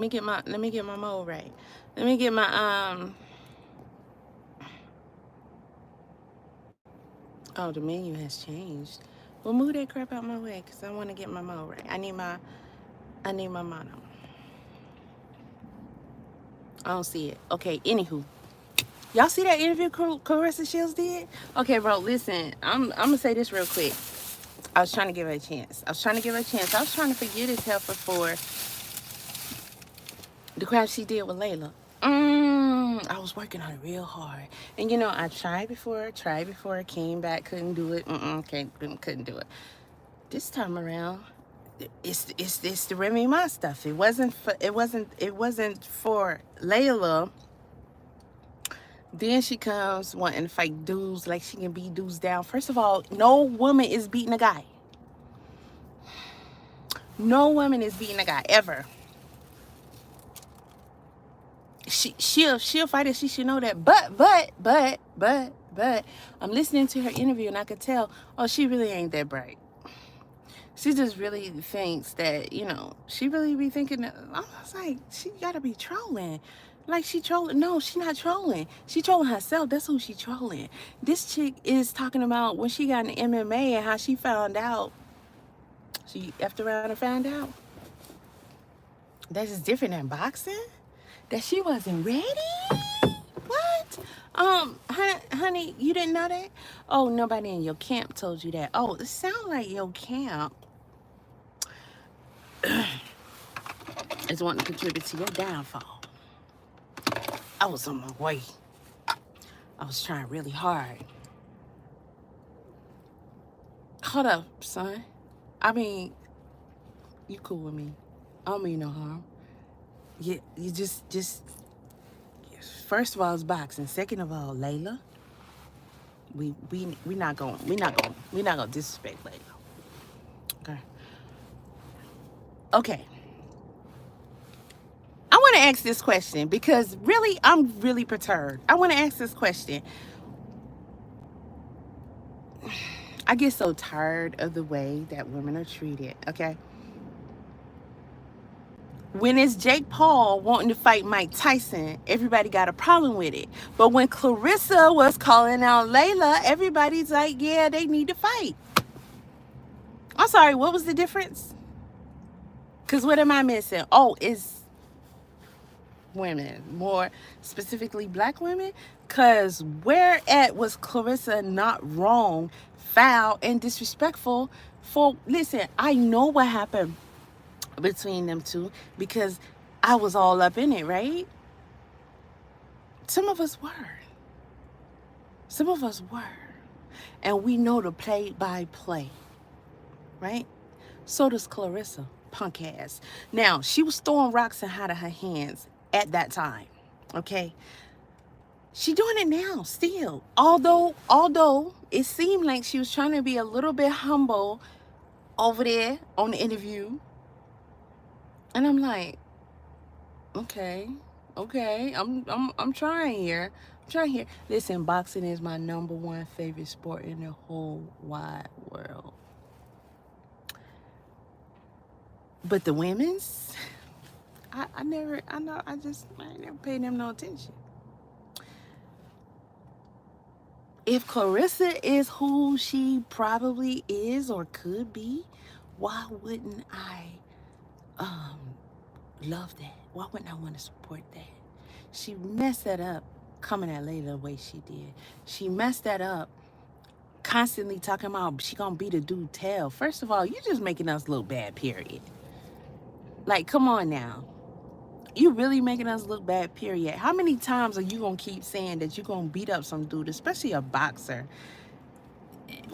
let me get my mode right. Let me get my oh, the menu has changed. Well, move that crap out my way because I want to get my mode right. I need my mono. I don't see it. Okay, anywho. Y'all see that interview Clarissa Shields did? Okay, bro, listen. I'm gonna say this real quick. I was trying to give her a chance. I was trying to give her a chance. I was trying to forget this heifer for the crap she did with Layla. I was working on it real hard. And you know, I tried before, came back, couldn't do it. Couldn't do it. This time around, it's the Remy Ma stuff. It wasn't for Layla. Then she comes wanting to fight dudes like she can beat dudes down. First of all, no woman is beating a guy. No woman is beating a guy ever. She'll fight it. She should know that. But I'm listening to her interview and I could tell, oh, she really ain't that bright. She just really thinks that, you know, she really be thinking that, I was like, she gotta be trolling. Like she trolling. No, she not trolling. She trolling herself. That's who she trolling. This chick is talking about when she got in MMA and how she found out. She effed around and found out. That is different than boxing. That she wasn't ready. What? Honey, you didn't know that? Oh, nobody in your camp told you that. Oh, it sounds like your camp is wanting to contribute to your downfall. I was on my way. I was trying really hard. Hold up, son. I mean, you cool with me. I don't mean no harm. You just. First of all, it's boxing. Second of all, Layla. We not gonna disrespect Layla. Okay. Okay. I want to ask this question because really, I'm really perturbed. I want to ask this question. I get so tired of the way that women are treated. Okay. When it's Jake Paul wanting to fight Mike Tyson, everybody got a problem with it. But when Clarissa was calling out Layla, everybody's like, yeah, they need to fight. I'm sorry, what was the difference? Because what am I missing? Oh, it's women, more specifically black women. Because where at was Clarissa not wrong, foul, and disrespectful for, listen, I know what happened between them two because I was all up in it, right? Some of us were. Some of us were. And we know the play by play, right? So does Clarissa, punk ass. Now, she was throwing rocks and out of her hands at that time, okay? She doing it now, still. Although it seemed like she was trying to be a little bit humble over there on the interview. And I'm like, okay, I'm trying here. I'm trying here. Listen, boxing is my #1 favorite sport in the whole wide world. But the women's, I never paid them no attention. If Clarissa is who she probably is or could be, why wouldn't I love that? Why wouldn't I want to support that? She messed that up coming at Layla the way she did. She messed that up constantly talking about she gonna beat a dude tail. First of all, you just making us look bad, period. Like, come on now. You really making us look bad, period. How many times are you gonna keep saying that you're gonna beat up some dude, especially a boxer?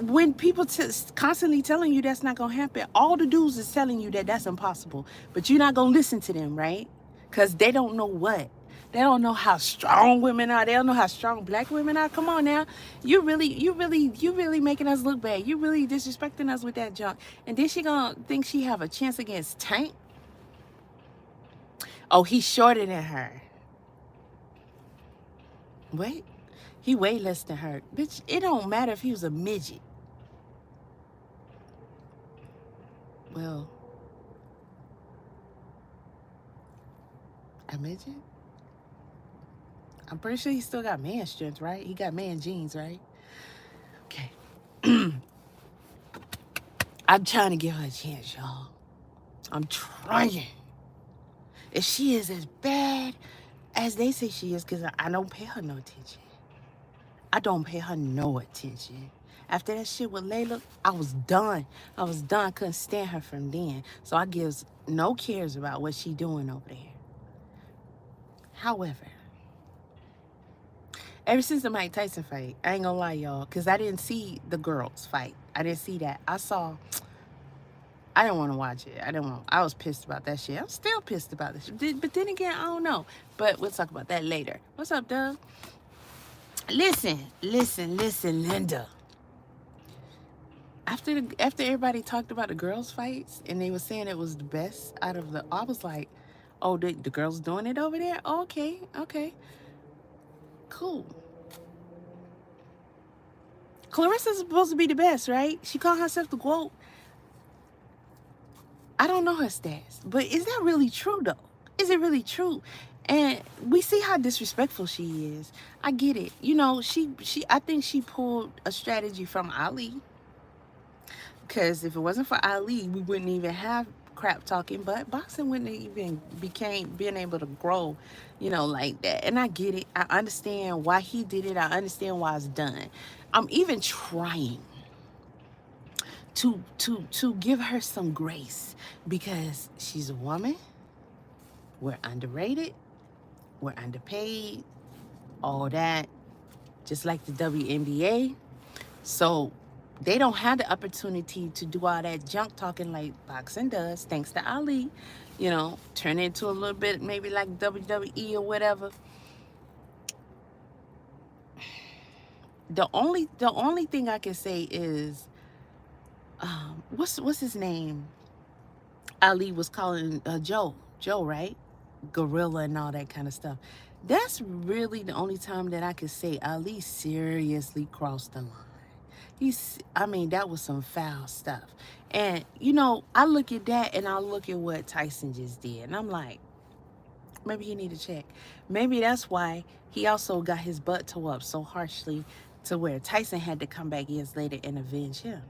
When people constantly telling you that's not gonna happen, all the dudes is telling you that that's impossible, but you're not gonna listen to them, right? Because they don't know what. They don't know how strong women are. They don't know how strong black women are. Come on now. You really making us look bad. You really disrespecting us with that junk. And then she gonna think she have a chance against Tank? Oh, he's shorter than her. Wait. He way less than her. Bitch, it don't matter if he was a midget. Well, A midget? I'm pretty sure he still got man strength, right? He got man genes, right? Okay. I'm trying to give her a chance, y'all. I'm trying. If she is as bad as they say she is, because I don't pay her no attention. I don't pay her no attention. After that shit with Layla, I was done. I was done. I couldn't stand her from then. So I gives no cares about what she doing over there. However, ever since the Mike Tyson fight, I ain't gonna lie, y'all, because I didn't see the girls fight. I didn't see that. I didn't want to watch it. I was pissed about that shit. I'm still pissed about this shit. But then again, I don't know. But we'll talk about that later. What's up, Doug? Listen, Linda. After everybody talked about the girls' fights and they were saying it was the best out of I was like, oh, the girls doing it over there? Oh, okay, cool. Clarissa's supposed to be the best, right? She called herself the GOAT. I don't know her stats, but is that really true though? Is it really true? And we see how disrespectful she is. I get it. You know, I think she pulled a strategy from Ali. Because if it wasn't for Ali, we wouldn't even have crap talking, but boxing wouldn't even being able to grow, you know, like that. And I get it. I understand why he did it. I understand why it's done. I'm even trying to give her some grace because she's a woman. We're underrated. We're underpaid. All that. Just like the WNBA. So they don't have the opportunity to do all that junk talking like boxing does, thanks to Ali. You know, turn into a little bit maybe like WWE or whatever. The only thing I can say is, what's his name? Ali was calling Joe, right? Gorilla and all that kind of stuff. That's really the only time that I could say Ali seriously crossed the line. That was some foul stuff. And, you know, I look at that and I look at what Tyson just did. And I'm like, maybe he need to check. Maybe that's why he also got his butt tore up so harshly to where Tyson had to come back years later and avenge him.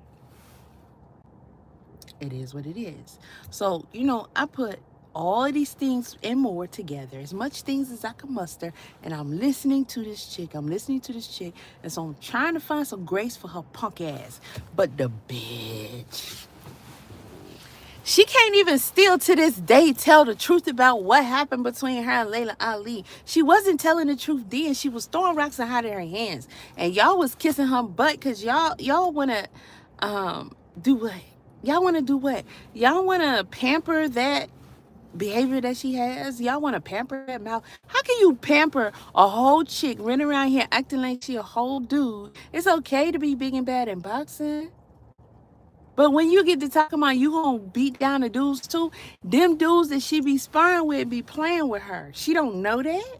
It is what it is. So, you know, I put all of these things and more together, as much things as I can muster, and I'm listening to this chick, and so I'm trying to find some grace for her punk ass. But the bitch, she can't even still to this day tell the truth about what happened between her and Layla Ali. She wasn't telling the truth then. She was throwing rocks and hiding her hands. And y'all was kissing her butt because y'all want to do what? Y'all want to do what? Y'all want to pamper that behavior that she has? Y'all want to pamper that mouth? How can you pamper a whole chick running around here acting like she a whole dude? It's okay to be big and bad in boxing. But when you get to talking about you gonna beat down the dudes too, them dudes that she be sparring with be playing with her. She don't know that?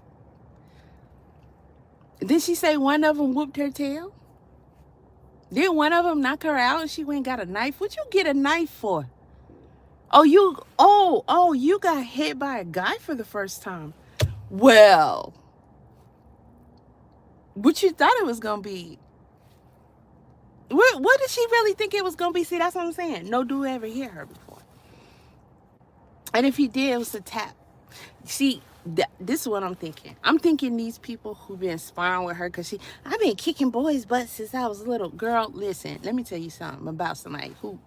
Did she say one of them whooped her tail? Did one of them knock her out and she went and got a knife? What'd you get a knife for? Oh, you got hit by a guy for the first time. Well, what you thought it was gonna be? What did she really think it was gonna be? See, that's what I'm saying. No dude ever hit her before. And if he did, it was a tap. See, this is what I'm thinking. I'm thinking these people who've been sparring with her, because I've been kicking boys' butts since I was a little girl. Listen, let me tell you something about somebody who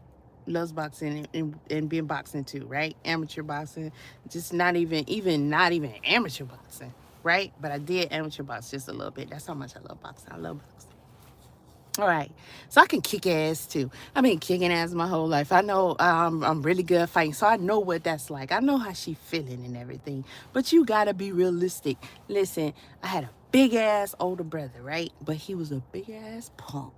loves boxing and been boxing too, right? Amateur boxing, just not even amateur boxing, right? But I did amateur box just a little bit. That's how much I love boxing. I love boxing. All right, so I can kick ass too. I've been kicking ass my whole life. I know I'm really good at fighting, so I know what that's like. I know how she feeling and everything. But you gotta be realistic. Listen, I had a big ass older brother, right? But he was a big ass punk,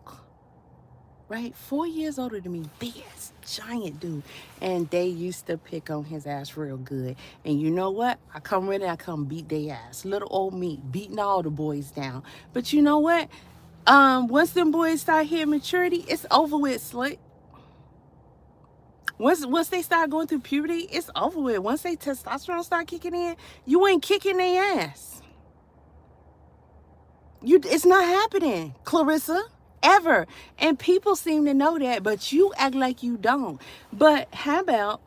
right? 4 years older than me, big ass giant dude, and they used to pick on his ass real good. And you know what? I come beat their ass. Little old me beating all the boys down. But you know what? Once them boys start hitting maturity, it's over with, slick. Once they start going through puberty, it's over with. Once they testosterone start kicking in, you ain't kicking their ass. It's not happening, Clarissa, ever. And people seem to know that, but you act like you don't. But how about,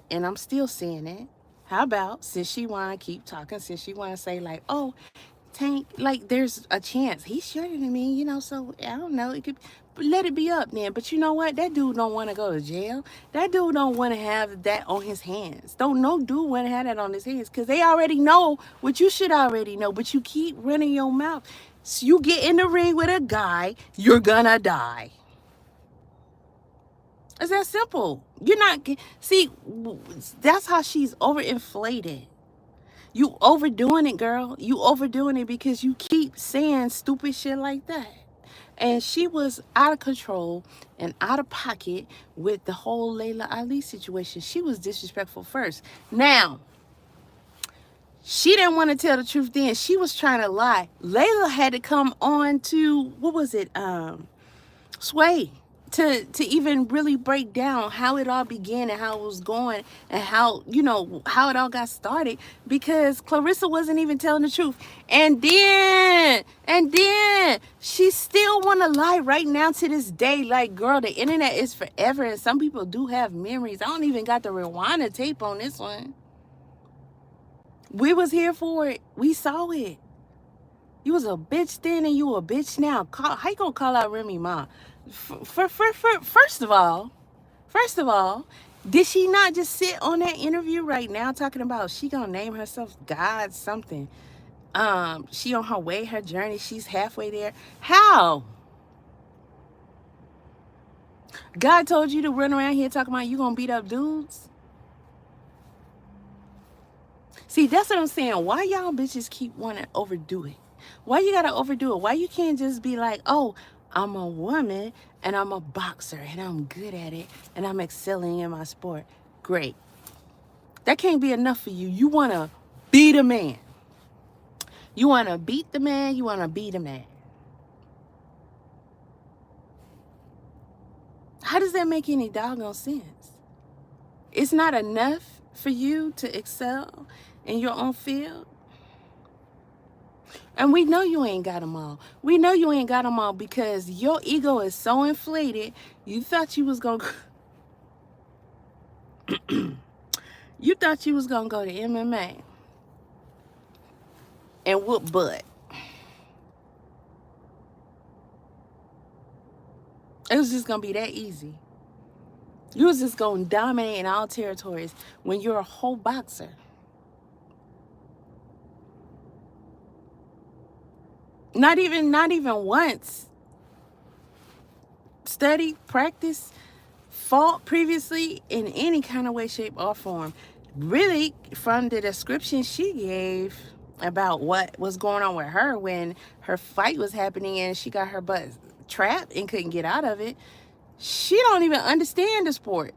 and I'm still saying it, how about, since she want to keep talking, since she want to say like, oh, Tank, like there's a chance. He's shorter than me, you know, so I don't know. It could let it be up then. But you know what? That dude don't want to go to jail. That dude don't want to have that on his hands. No dude want to have that on his hands because they already know what you should already know. But you keep running your mouth. So you get in the ring with a guy, you're gonna die. It's that simple. You're not, see, that's how she's overinflated. You overdoing it, girl. You overdoing it because you keep saying stupid shit like that. And she was out of control and out of pocket with the whole Layla Ali situation. She was disrespectful first. Now, she didn't want to tell the truth then. She was trying to lie. Layla had to come on to, what was it? Sway. To even really break down how it all began and how it was going and how, you know, how it all got started, because Clarissa wasn't even telling the truth. And then she still want to lie right now to this day. Like, girl, the internet is forever and some people do have memories. I don't even got the rewind the tape on this one. We was here for it. We saw it. You was a bitch then and you a bitch now. How you gonna call out Remy Ma? First of all, did she not just sit on that interview right now talking about she gonna name herself God something? She on her way, her journey, she's halfway there. How? God told you to run around here talking about you gonna beat up dudes? See, that's what I'm saying. Why y'all bitches keep wanting to overdo it? Why you gotta overdo it? Why you can't just be like, oh, I'm a woman and I'm a boxer and I'm good at it and I'm excelling in my sport. Great. That can't be enough for you. You want to beat a man. You want to beat the man. You want to beat a man. How does that make any doggone sense? It's not enough for you to excel in your own field. And we know you ain't got them all. We know you ain't got them all because your ego is so inflated. You thought you was going to... you thought you was going to go to MMA and whoop butt. It was just going to be that easy. You was just going to dominate in all territories when you're a whole boxer. Not even once. Study, practice, fought previously in any kind of way, shape, or form. Really, from the description she gave about what was going on with her when her fight was happening and she got her butt trapped and couldn't get out of it, she don't even understand the sport.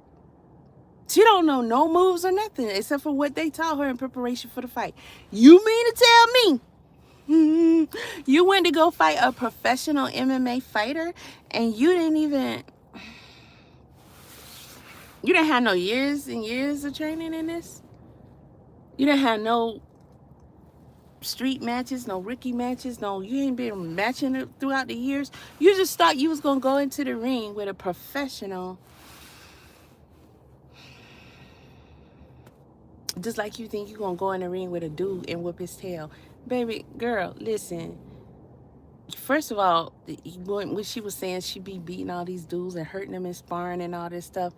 She don't know no moves or nothing except for what they taught her in preparation for the fight. You mean to tell me you went to go fight a professional MMA fighter and you didn't have no years and years of training in this? You didn't have no street matches, no rookie matches, you ain't been matching it throughout the years. You just thought you was gonna go into the ring with a professional, just like you think you're gonna go in the ring with a dude and whip his tail. Baby girl, listen. First of all, when she was saying she be beating all these dudes and hurting them in sparring and all this stuff,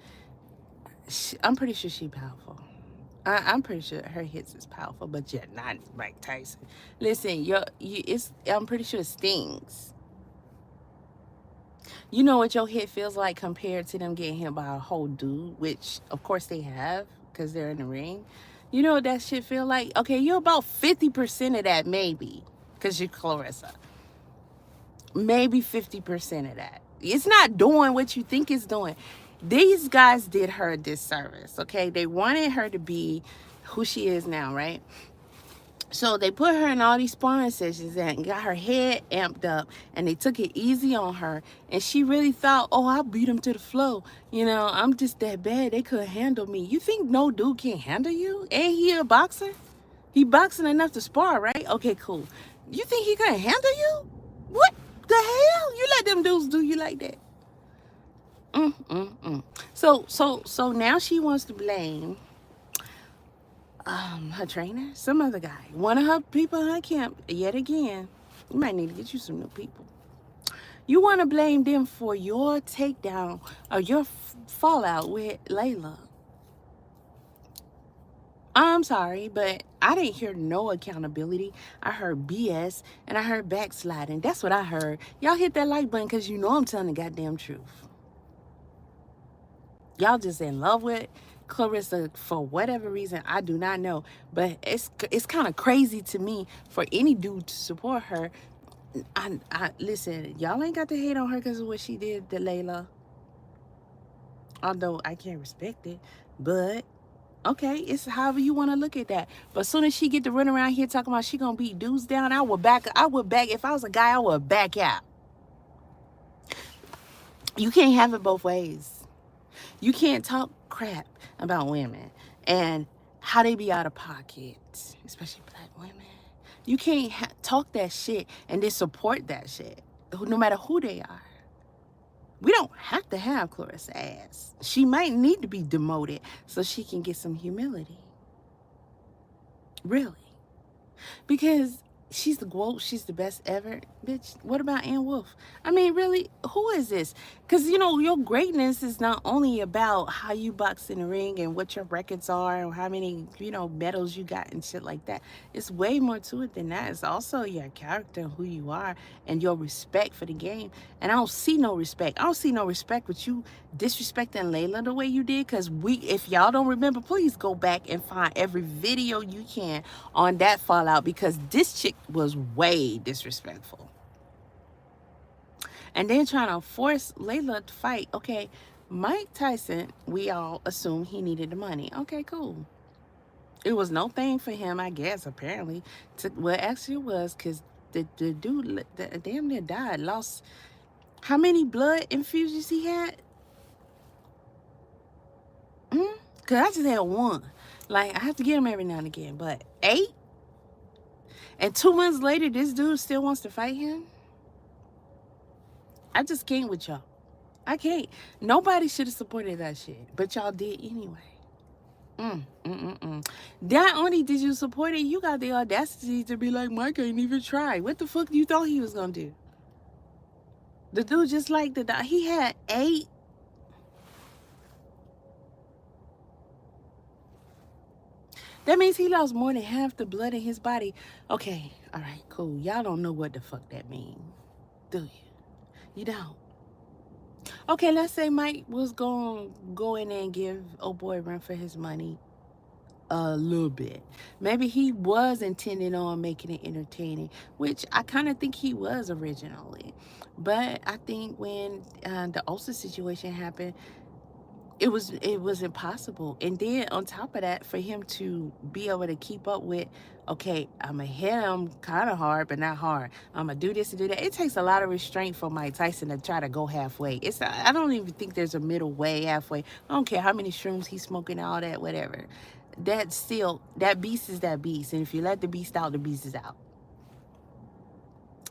I'm pretty sure she powerful. I'm pretty sure her hits is powerful, but yeah, not Mike Tyson. Listen, I'm pretty sure it stings. You know what your hit feels like compared to them getting hit by a whole dude, which of course they have because they're in the ring. You know what that shit feel like? Okay, you're about 50% of that, maybe, because you're Clarissa. Maybe 50% of that. It's not doing what you think it's doing. These guys did her a disservice, okay? They wanted her to be who she is now, right? So they put her in all these sparring sessions and got her head amped up, and they took it easy on her. And she really thought, oh, I beat him to the floor. You know, I'm just that bad. They couldn't handle me. You think no dude can handle you? Ain't he a boxer? He boxing enough to spar, right? Okay, cool. You think he couldn't handle you? What the hell? You let them dudes do you like that? So now she wants to blame her trainer, some other guy, one of her people in her camp. Yet again, you might need to get you some new people. You want to blame them for your takedown or your fallout with Layla. I'm sorry, but I didn't hear no accountability. I heard BS and I heard backsliding. That's what I heard. Y'all hit that like button because you know I'm telling the goddamn truth. Y'all just in love with Clarissa for whatever reason. I do not know. But it's kind of crazy to me for any dude to support her. I listen, y'all ain't got to hate on her because of what she did to Layla. Although I can't respect it. But okay, it's however you want to look at that. But as soon as she get to run around here talking about she gonna beat dudes down, I would back. If I was a guy, I would back out. You can't have it both ways. You can't talk crap about women and how they be out of pocket, especially black women. You can't talk that shit and then support that shit, no matter who they are. We don't have to have Clarissa's ass. She might need to be demoted so she can get some humility. Really. Because she's the GOAT, she's the best ever. Bitch, what about Ann Wolf? I mean, really, who is this? Because, you know, your greatness is not only about how you box in the ring and what your records are or how many, you know, medals you got and shit like that. It's way more to it than that. It's also your character, who you are, and your respect for the game. And I don't see no respect. I don't see no respect with you disrespecting Layla the way you did. Because if y'all don't remember, please go back and find every video you can on that fallout, because this chick was way disrespectful. And then trying to force Layla to fight. Okay, Mike Tyson, we all assume he needed the money. Okay, cool. It was no thing for him, I guess, apparently. Well, actually it was, because the dude damn near died. Lost, how many blood infusions he had? Because I just had one. Like, I have to get him every now and again. But 8? And 2 months later, this dude still wants to fight him? I just can't with y'all. I can't. Nobody should have supported that shit, but y'all did anyway. Not only did you support it, you got the audacity to be like, Mike ain't even try. What the fuck you thought he was gonna do? The dude just like he had 8. That means he lost more than half the blood in his body. Okay, all right, cool. Y'all don't know what the fuck that means, do you? You don't. Okay, let's say Mike was going to go in there and give old boy run for his money a little bit. Maybe he was intending on making it entertaining, which I kind of think he was originally. But I think when the ulcer situation happened, it was impossible. And then on top of that, for him to be able to keep up with, okay, I'm gonna hit him kind of hard, but not hard. I'm gonna do this and do that. It takes a lot of restraint for Mike Tyson to try to go halfway. I don't even think there's a middle way, halfway. I don't care how many shrooms he's smoking, all that, whatever. That beast is that beast. And if you let the beast out, the beast is out.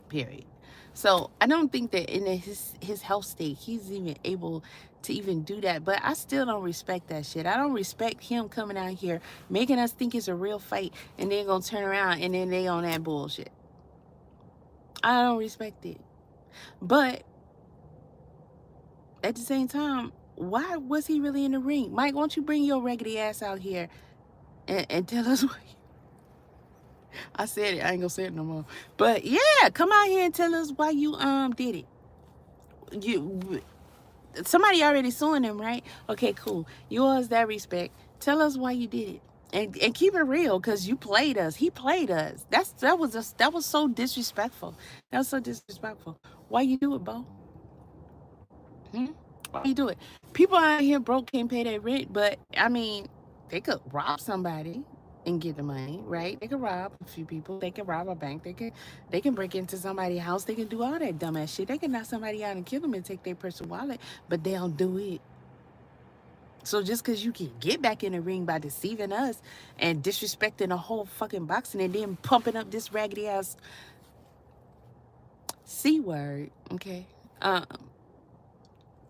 Period. So I don't think that in his health state, he's even able to even do that. But I still don't respect that shit. I don't respect him coming out here, making us think it's a real fight, and then gonna turn around and then they on that bullshit. I don't respect it. But at the same time, why was he really in the ring? Mike, won't you bring your raggedy ass out here and tell us what I said it. I ain't gonna say it no more. But yeah, come out here and tell us why you did it. Somebody already suing him, right? Okay, cool. Yours that respect. Tell us why you did it. And keep it real, because you played us. He played us. That was so disrespectful. That was so disrespectful. Why you do it, Bo? Why you do it? People out here broke, can't pay their rent, but I mean, they could rob somebody. and get the money, right? They can rob a few people. They can rob a bank. They can break into somebody's house. They can do all that dumbass shit. They can knock somebody out and kill them and take their personal wallet, but they don't do it. So just because you can get back in the ring by deceiving us and disrespecting the whole fucking boxing and then pumping up this raggedy ass C word, okay? Um,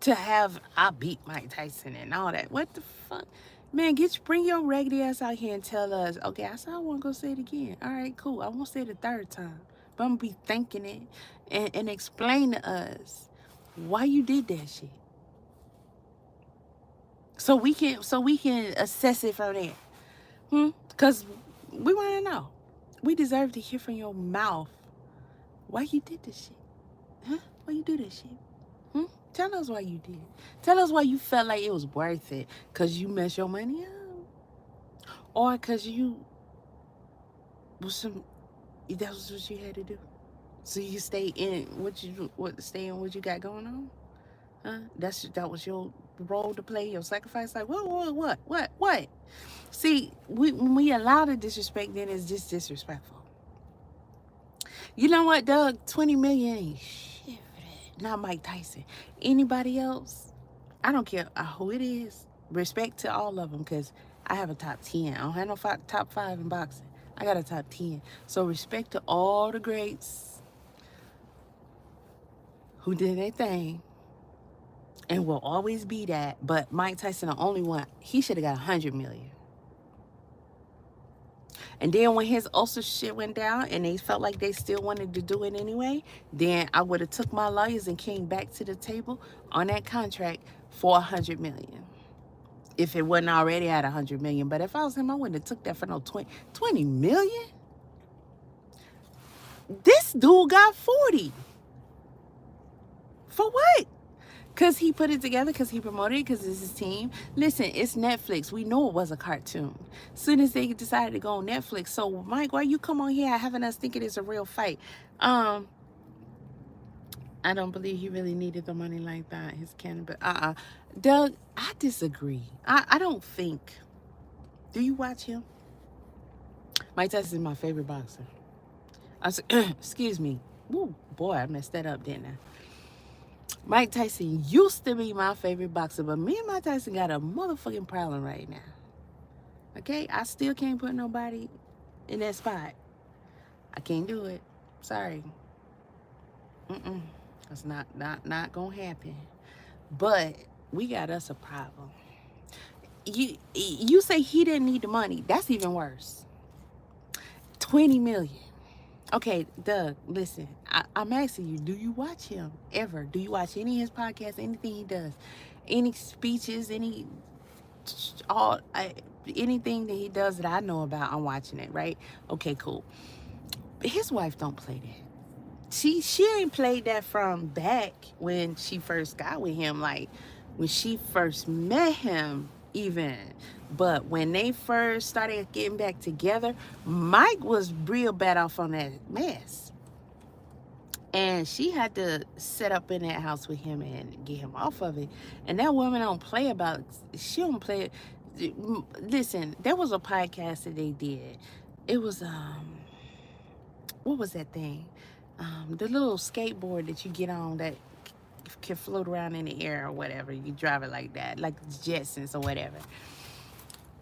to have I beat Mike Tyson and all that. What the fuck? Man, bring your raggedy ass out here and tell us, okay, I said I won't go say it again. All right, cool. I won't say it a third time. But I'm gonna be thanking it and explain to us why you did that shit. So we can assess it from there. Because we wanna know. We deserve to hear from your mouth why you did this shit. Huh? Why you do this shit? Tell us why you did. Tell us why you felt like it was worth it. Because you messed your money up. Or because you was that was what you had to do. So you stay in what you got going on? Huh? That was your role to play, your sacrifice. Like, what? See, when we allow the disrespect, then it's just disrespectful. You know what, Doug? 20 million ain't shit for that. Not Mike Tyson. Anybody else? I don't care who it is. Respect to all of them, because I have a top 10. I don't have no top 5 in boxing. I got a top 10. So respect to all the greats who did their thing and will always be that. But Mike Tyson, the only one, he should have got 100 million. And then when his ulcer shit went down and they felt like they still wanted to do it anyway, then I would have took my lawyers and came back to the table on that contract for 100 million. If it wasn't already at 100 million. But if I was him, I wouldn't have took that for no 20 million. This dude got 40. For what? Because he put it together, because he promoted it, because it's his team. Listen, it's Netflix. We know it was a cartoon. As soon as they decided to go on Netflix. So, Mike, why you come on here having us thinking it's a real fight? I don't believe he really needed the money like that. His cannabis. Doug, I disagree. I don't think. Do you watch him? Mike Tyson is my favorite boxer. Excuse me. Woo, boy, I messed that up, didn't I? Mike Tyson used to be my favorite boxer, but me and Mike Tyson got a motherfucking problem right now. Okay? I still can't put nobody in that spot. I can't do it. Sorry. That's not gonna happen. But we got us a problem. You say he didn't need the money. That's even worse. 20 million. Okay, Doug, listen, I'm asking you, do you watch him ever? Do you watch any of his podcasts, anything he does? Any speeches, anything that he does that I know about, I'm watching it, right? Okay, cool. His wife don't play that. She ain't played that from back when she first got with him, like when she first met him even. But when they first started getting back together, Mike was real bad off on that mess. And she had to set up in that house with him and get him off of it. And that woman don't play about, she don't play. Listen, there was a podcast that they did. It was, what was that thing? The little skateboard that you get on that can float around in the air or whatever. You drive it like that, like Jetsons or whatever.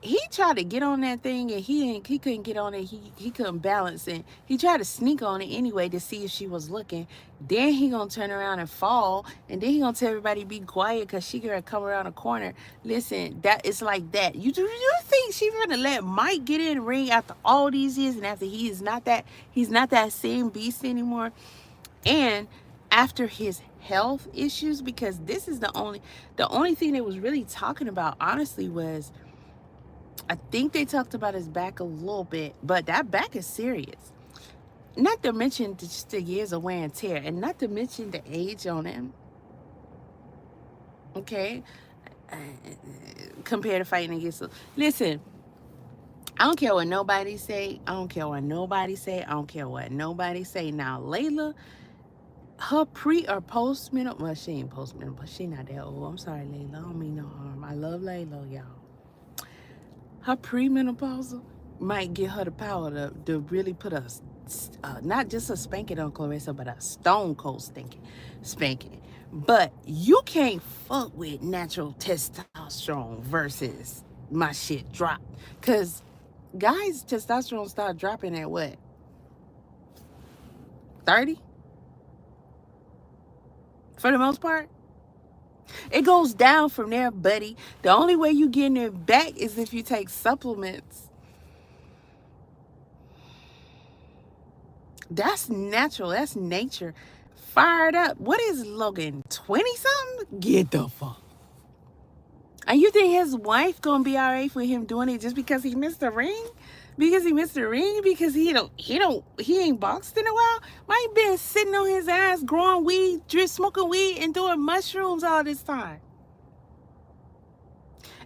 He tried to get on that thing and he couldn't get on it. He couldn't balance it. He tried to sneak on it anyway to see if she was looking. Then he gonna turn around and fall, and then he gonna tell everybody be quiet because she gonna come around a corner. Listen, that it's like that. You think she gonna let Mike get in the ring after all these years and after he's not that same beast anymore, and after his health issues? Because this is the only thing they was really talking about, honestly, was, I think they talked about his back a little bit, but that back is serious. Not to mention just the years of wear and tear, and not to mention the age on him. Okay? Compared to fighting against... Listen, I don't care what nobody say. I don't care what nobody say. I don't care what nobody say. Now, Layla, her pre or post menopause... Well, she ain't post menopause. She not that old. I'm sorry, Layla. I don't mean no harm. I love Layla, y'all. Her premenopausal, might give her the power to really put a not just a spanking on Clarissa, but a stone cold spanking. But you can't fuck with natural testosterone versus my shit drop. Cause guys' testosterone start dropping at what? 30? For the most part. It goes down from there, buddy. The only way you getting it back is if you take supplements. That's natural. That's nature. Fired up. What is Logan? 20 something? Get the fuck. And you think his wife gonna be alright with him doing it just because he missed the ring? Because he missed the ring? Because he ain't boxed in a while? Why he been sitting on his ass growing weed, smoking weed, and doing mushrooms all this time?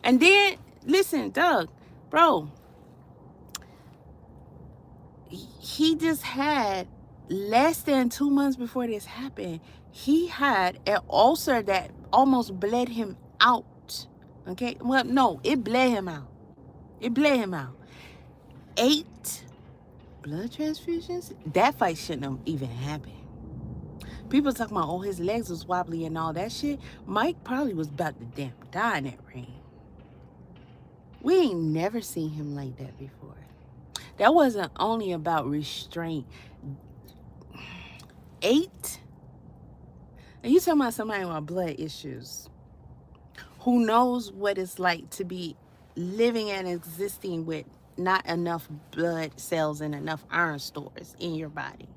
And then, listen, Doug, bro, he just had, less than 2 months before this happened, he had an ulcer that almost bled him out. Okay? Well, no, it bled him out. It bled him out. 8 blood transfusions? That fight shouldn't have even happened. People talking about, oh, his legs was wobbly and all that shit. Mike probably was about to damn die in that ring. We ain't never seen him like that before. That wasn't only about restraint. 8? And you talking about somebody with blood issues who knows what it's like to be living and existing with not enough blood cells and enough iron stores in your body.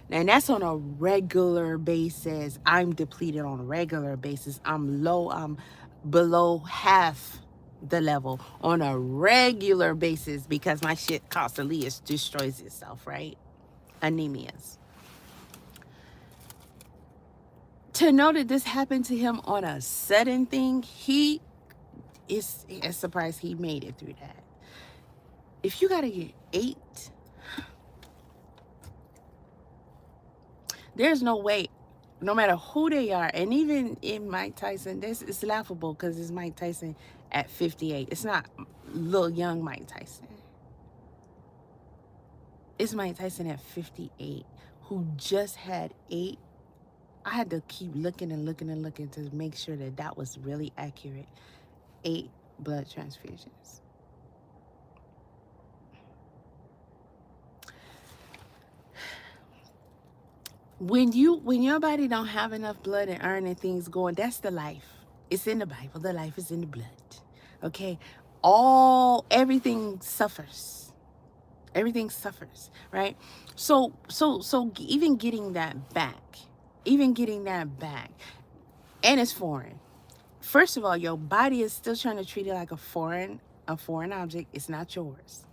And that's on a regular basis. I'm depleted on a regular basis. I'm low. I'm below half the level on a regular basis because my shit constantly destroys itself, right? Anemias. To know that this happened to him on a sudden thing, he is surprised he made it through that. If you gotta get 8, there's no way, no matter who they are, and even in Mike Tyson, this is laughable because it's Mike Tyson at 58. It's not little young Mike Tyson. It's Mike Tyson at 58 who just had 8. I had to keep looking and looking and looking to make sure that that was really accurate. 8 blood transfusions. When your body don't have enough blood and iron and things going, that's the life. It's in the Bible. The life is in the blood. Okay? Everything suffers. Everything suffers, right? So even getting that back, and it's foreign. First of all, your body is still trying to treat it like a foreign object. It's not yours.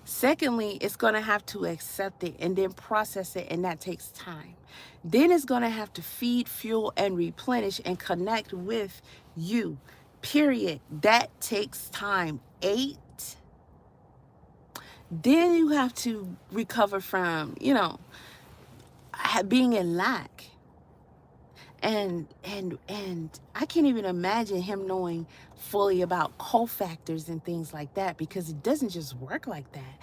Secondly, it's going to have to accept it and then process it, and that takes time. Then it's going to have to feed, fuel, and replenish and connect with you, period. That takes time. 8. Then you have to recover from, being in lack. And I can't even imagine him knowing fully about cofactors and things like that, because it doesn't just work like that.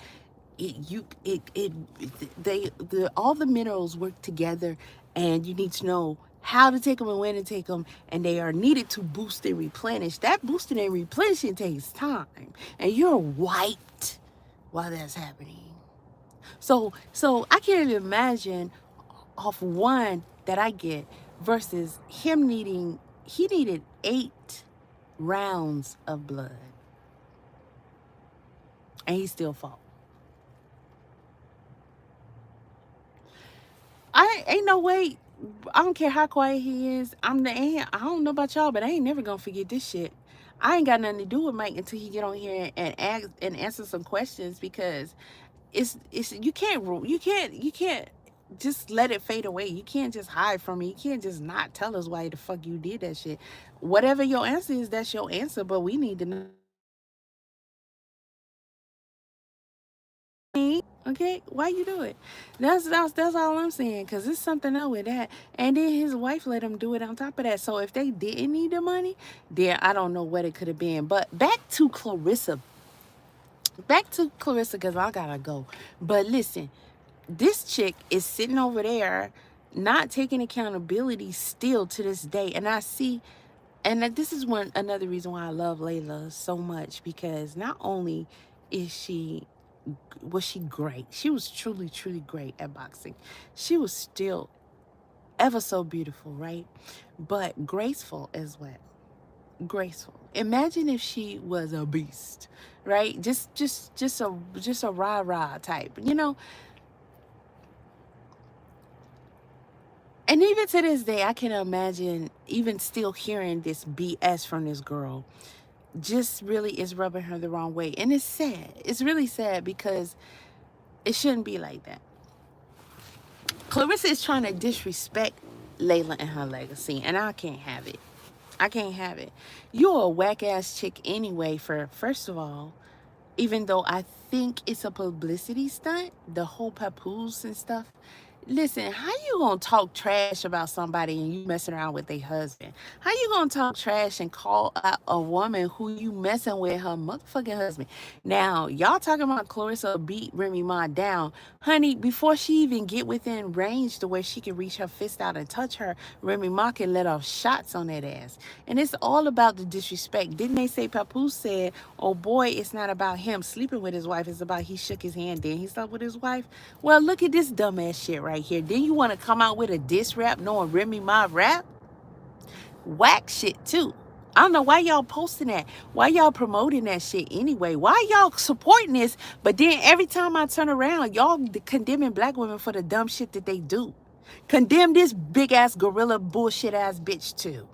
All the minerals work together, and you need to know how to take them and when to take them, and they are needed to boost and replenish. That boosting and replenishing takes time, and you're wiped while that's happening. So I can't even imagine off one that I get versus him he needed 8 rounds of blood, and he still fought. Ain't no way. I don't care how quiet he is. I don't know about y'all, but I ain't never gonna forget this shit. I ain't got nothing to do with Mike until he get on here and answer some questions, because it's you can't just let it fade away. You can't just hide from it. You can't just not tell us why the fuck you did that shit. Whatever your answer is, that's your answer, but we need to know. Okay, why you do it? That's all I'm saying, because it's something up with that. And then his wife let him do it on top of that. So if they didn't need the money, then I don't know what it could have been. But back to Clarissa. Back to Clarissa, because I gotta go. But listen, this chick is sitting over there not taking accountability still to this day. And I see, and this is another reason why I love Layla so much, because not only was she great, she was truly, truly great at boxing. She was still ever so beautiful, right? But graceful as well. Graceful. Imagine if she was a beast, right? Just a rah-rah type, you know? And even to this day, I can imagine even still hearing this BS from this girl. Just really is rubbing her the wrong way. And it's sad. It's really sad, because it shouldn't be like that. Clarissa is trying to disrespect Layla and her legacy, and I can't have it. I can't have it. You're a whack-ass chick anyway, first of all, even though I think it's a publicity stunt, the whole papoose and stuff. Listen, how you gonna talk trash about somebody and you messing around with their husband? How you gonna talk trash and call out a woman who you messing with her motherfucking husband? Now, y'all talking about Clarissa beat Remy Ma down. Honey, before she even get within range to where she can reach her fist out and touch her, Remy Ma can let off shots on that ass. And it's all about the disrespect. Didn't they say Papoose said, oh boy, it's not about him sleeping with his wife, it's about he shook his hand, then he slept with his wife? Well, look at this dumbass shit right here. Then you want to come out with a diss rap knowing Remy Ma rap? Whack shit too. I don't know why y'all posting that. Why y'all promoting that shit anyway? Why y'all supporting this? But then every time I turn around, y'all condemning black women for the dumb shit that they do. Condemn this big ass gorilla bullshit ass bitch too.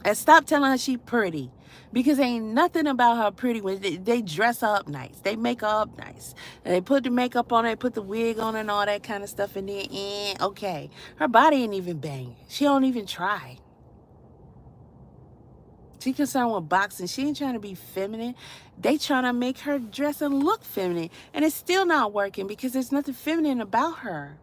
And stop telling her she pretty, because ain't nothing about her pretty when they dress her up nice. They make her up nice. And they put the makeup on her, put the wig on and all that kind of stuff. And then, okay, her body ain't even banging. She don't even try. She concerned with boxing. She ain't trying to be feminine. They trying to make her dress and look feminine. And it's still not working, because there's nothing feminine about her.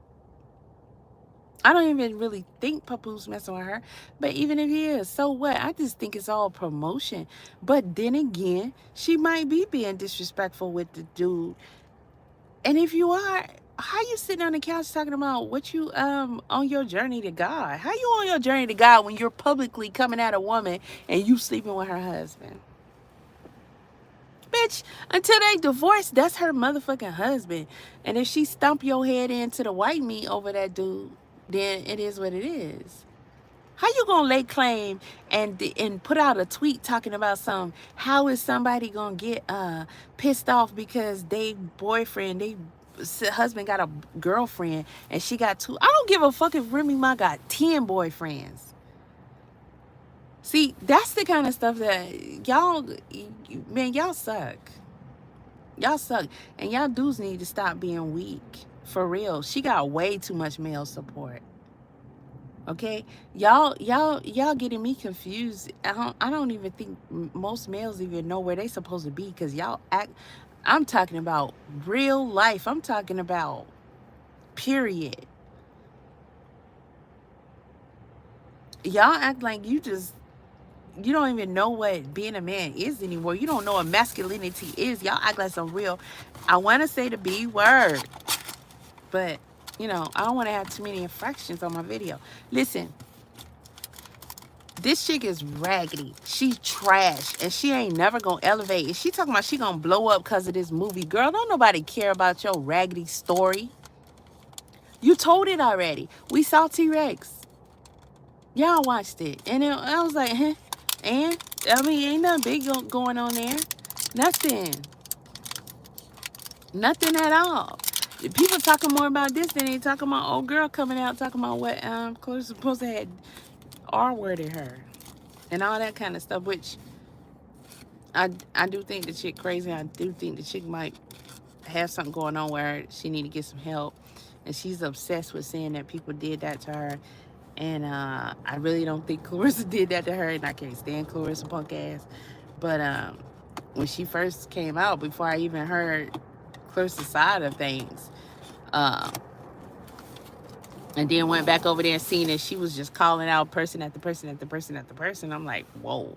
I don't even really think Papoose messing with her. But even if he is, so what? I just think it's all promotion. But then again, she might be being disrespectful with the dude. And if you are, how you sitting on the couch talking about what you on your journey to God? How you on your journey to God when you're publicly coming at a woman and you sleeping with her husband? Bitch, until they divorce, that's her motherfucking husband. And if she stomp your head into the white meat over that dude, then it is what it is. How you gonna lay claim and put out a tweet talking about how is somebody gonna get pissed off because they husband got a girlfriend and she got 2? I don't give a fuck if Remy Ma got 10 boyfriends. See, that's the kind of stuff that y'all suck. Y'all suck. And y'all dudes need to stop being weak. For real. She got way too much male support. Okay? Y'all getting me confused. I don't even think most males even know where they supposed to be, because y'all act. I'm talking about real life. I'm talking about period. Y'all act like you don't even know what being a man is anymore. You don't know what masculinity is. Y'all act like some real, I want to say the B word, but, you know, I don't want to have too many infractions on my video. Listen, this chick is raggedy. She trash, and she ain't never going to elevate. And she talking about she going to blow up because of this movie. Girl, don't nobody care about your raggedy story. You told it already. We saw T-Rex. Y'all watched it. And I was like, huh? And, I mean, ain't nothing big going on there. Nothing. Nothing at all. People talking more about this than they talking about old girl coming out talking about what Clarissa supposed to have R-worded her. And all that kind of stuff, which I do think the chick crazy. I do think the chick might have something going on where she need to get some help. And she's obsessed with saying that people did that to her. And I really don't think Clarissa did that to her, and I can't stand Clarissa punk ass. But when she first came out, before I even heard Clarissa's side of things, and then went back over there and seen that she was just calling out person after person after person after person, I'm like, whoa,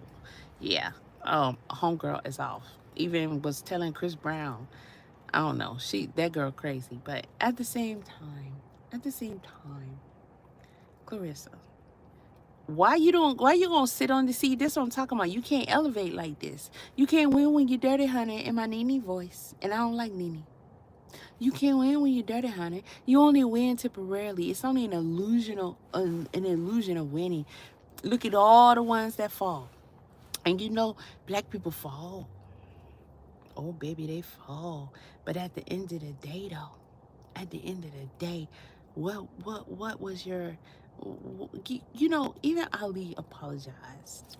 Yeah. Homegirl is off. Even was telling Chris Brown, I don't know, that girl crazy. But at the same time, Clarissa, why you gonna sit on the seat? This what I'm talking about. You can't elevate like this. You can't win when you're dirty, honey, in my Nene voice. And I don't like Nene. You can't win when you're dirty, honey. You only win temporarily. It's only an illusion of winning. Look at all the ones that fall. And you know, black people fall. Oh, baby, they fall. But at the end of the day, though, at the end of the day, what was your, you know, even Ali apologized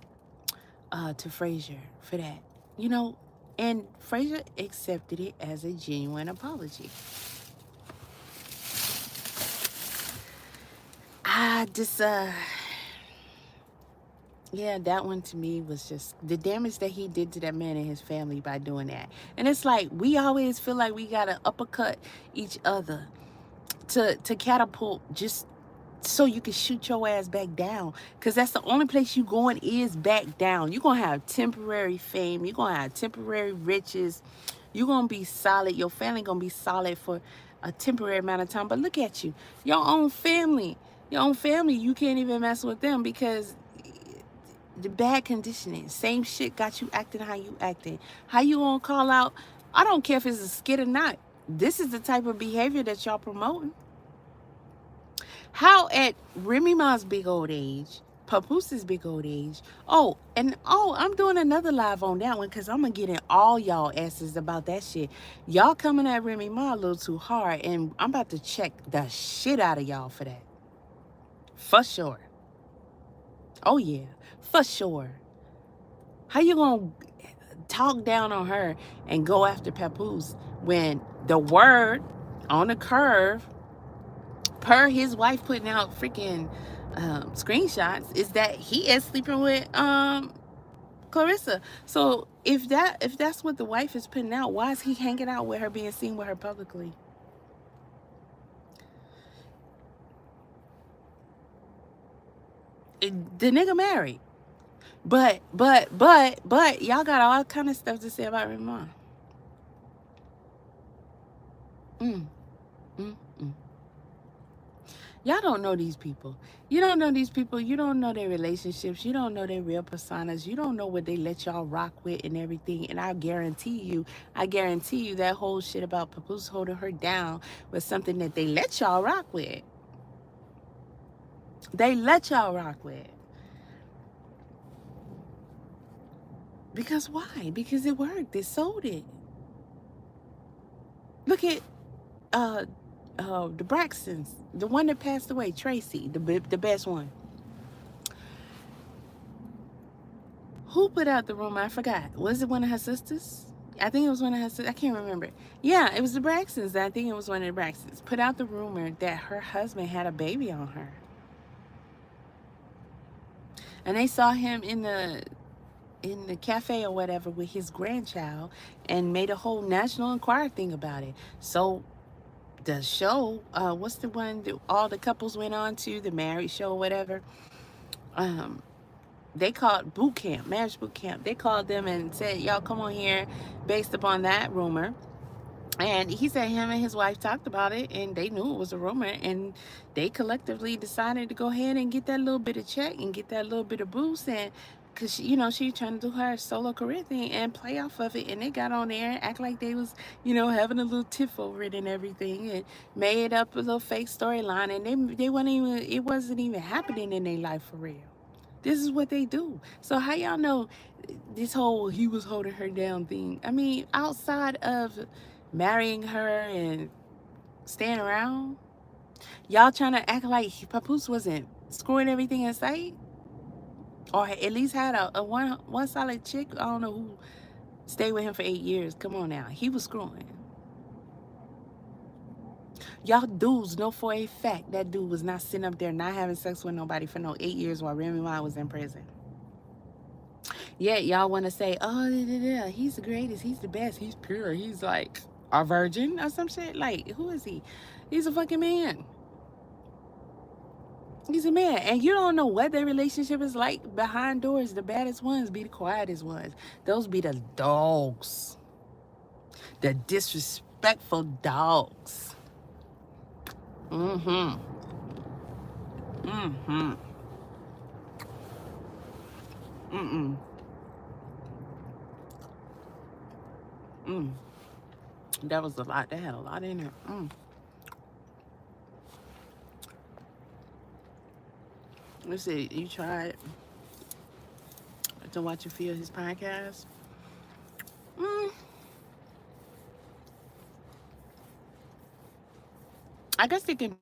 to Frazier for that, you know, and Frazier accepted it as a genuine apology. I just, yeah, that one to me was just the damage that he did to that man and his family by doing that. And it's like we always feel like we gotta uppercut each other to catapult just so you can shoot your ass back down, because that's the only place you going is back down. You're gonna have temporary fame, you're gonna have temporary riches, you're gonna be solid, your family gonna be solid for a temporary amount of time. But look at you, your own family, you can't even mess with them because the bad conditioning, same shit got you acting how you acting. How you gonna call out? I don't care if it's a skit or not. This is the type of behavior that y'all promoting. How at Remy Ma's big old age, Papoose' big old age. I'm doing another live on that one because I'm gonna get in all y'all asses about that shit. Y'all coming at Remy Ma a little too hard, and I'm about to check the shit out of y'all for that. For sure. Oh yeah, for sure. How you gonna talk down on her and go after Papoose when the word on the curve, per his wife putting out freaking screenshots, is that he is sleeping with Clarissa? So if that's what the wife is putting out, why is he hanging out with her, being seen with her publicly? The nigga married. But y'all got all kind of stuff to say about Ramon. Mm, mm, mm. Y'all don't know these people. You don't know these people. You don't know their relationships. You don't know their real personas. You don't know what they let y'all rock with and everything. And I guarantee you that whole shit about Papoose holding her down was something that they let y'all rock with. They let y'all rock with. Because why? Because it worked. They sold it. Look at the Braxtons, the one that passed away, Tracy, the best one. Who put out the rumor? I forgot. Was it one of her sisters? I think it was one of her sisters. I can't remember. Yeah, it was the Braxtons. I think it was one of the Braxtons. Put out the rumor that her husband had a baby on her. And they saw him in the cafe or whatever with his grandchild and made a whole national inquiry thing about it. So the show, what's the one that all the couples went on to, the married show or whatever, they called boot camp, marriage boot camp. They called them and said, y'all come on here based upon that rumor. And he said him and his wife talked about it and they knew it was a rumor, and they collectively decided to go ahead and get that little bit of check and get that little bit of boost. And because she trying to do her solo career thing and play off of it, and they got on there and act like they was having a little tiff over it and everything, and made up a little fake storyline, and it wasn't even happening in their life for real. This is what they do. So how y'all know this whole he was holding her down thing? I mean, outside of marrying her and staying around, y'all trying to act like Papoose wasn't screwing everything in sight, or at least had a one solid chick. I don't know who stayed with him for 8 years. Come on now, he was screwing. Y'all dudes know for a fact that dude was not sitting up there not having sex with nobody for no 8 years while Remy Ma was in prison. Yeah, y'all want to say, oh, he's the greatest, he's the best, he's pure, he's like a virgin or some shit. Like, who is he? He's a fucking man. He's a man, and you don't know what their relationship is like behind doors. The baddest ones be the quietest ones. Those be the dogs, the disrespectful dogs. Mm-hmm. Mm-hmm. Mm-mm. Mm. That was a lot. That had a lot in it. Let's see. You tried to watch and feel his podcast? Mm. I guess they can.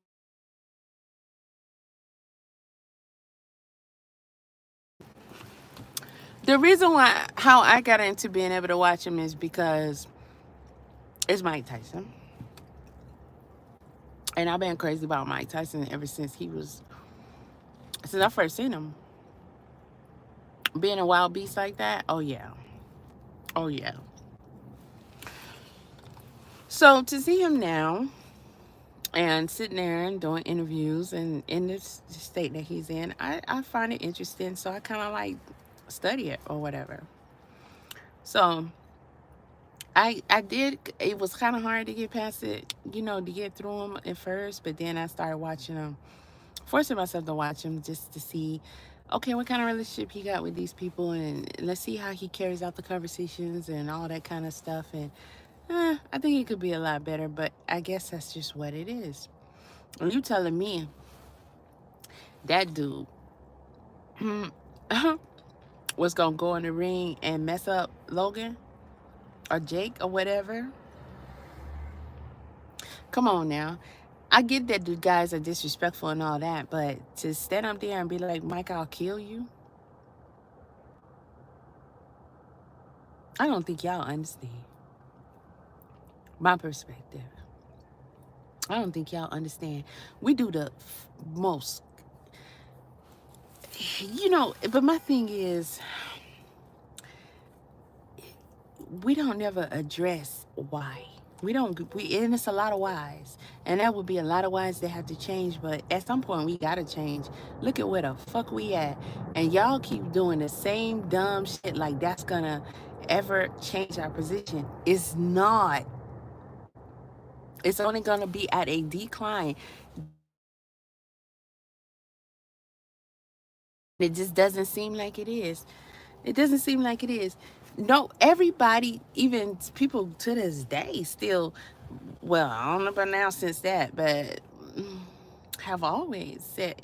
The reason why how I got into being able to watch him is because it's Mike Tyson, and I've been crazy about Mike Tyson ever since I first seen him. Being a wild beast like that, oh yeah, oh yeah. So to see him now and sitting there and doing interviews and in this state that he's in, I find it interesting. So I kind of like study it or whatever. So I did. It was kind of hard to get past it, to get through them at first. But then I started watching them, forcing myself to watch them just to see, okay, what kind of relationship he got with these people, and let's see how he carries out the conversations and all that kind of stuff. And I think it could be a lot better, but I guess that's just what it is. And you telling me that dude was gonna go in the ring and mess up Logan or Jake or whatever? Come on now. I get that the guys are disrespectful and all that, but to stand up there and be like, Mike, I'll kill you, I don't think y'all understand my perspective. I don't think y'all understand. We do the most, but my thing is, we don't never address why. And it's a lot of whys. And that would be a lot of whys that have to change, but at some point we gotta change. Look at where the fuck we at. And y'all keep doing the same dumb shit like that's gonna ever change our position. It's not. It's only gonna be at a decline. It just doesn't seem like it is. It doesn't seem like it is. No, everybody, even people to this day, still, well, I don't know about now since that, but have always said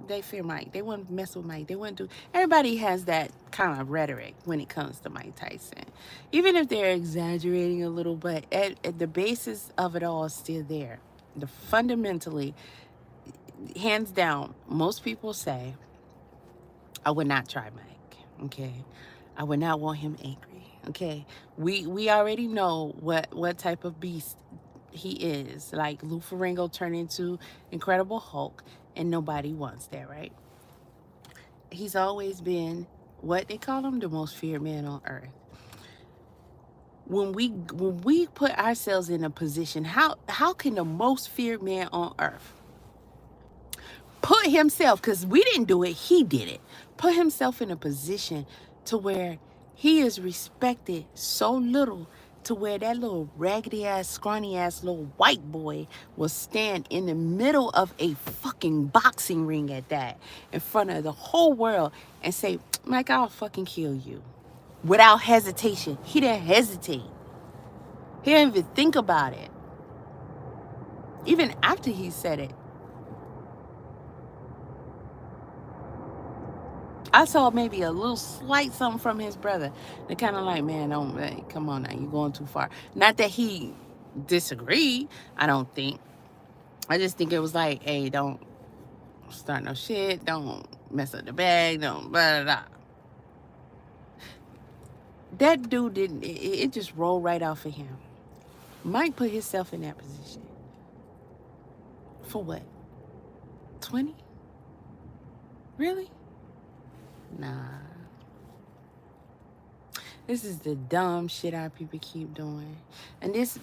they fear Mike. They wouldn't mess with Mike. They wouldn't do. Everybody has that kind of rhetoric when it comes to Mike Tyson, even if they're exaggerating a little. But at the basis of it all is still there. The fundamentally, hands down, most people say, I would not try Mike. Okay, I would not want him angry. Okay, we already know what type of beast he is. Like Lou Ferrigno turned into Incredible Hulk, and nobody wants that, right? He's always been what they call him, the most feared man on earth. When we put ourselves in a position, how can the most feared man on earth put himself, because we didn't do it, he did it, put himself in a position to where he is respected so little to where that little raggedy ass, scrawny ass little white boy will stand in the middle of a fucking boxing ring at that, in front of the whole world, and say, Mike, I'll fucking kill you. Without hesitation. He didn't hesitate. He didn't even think about it. Even after he said it, I saw maybe a little slight something from his brother. They're kind of like, man, come on now, you're going too far. Not that he disagreed, I don't think. I just think it was like, hey, don't start no shit, don't mess up the bag, don't blah, blah, blah. That dude didn't, it just rolled right off of him. Mike put himself in that position. For what? 20? Really? Nah. This is the dumb shit our people keep doing. And this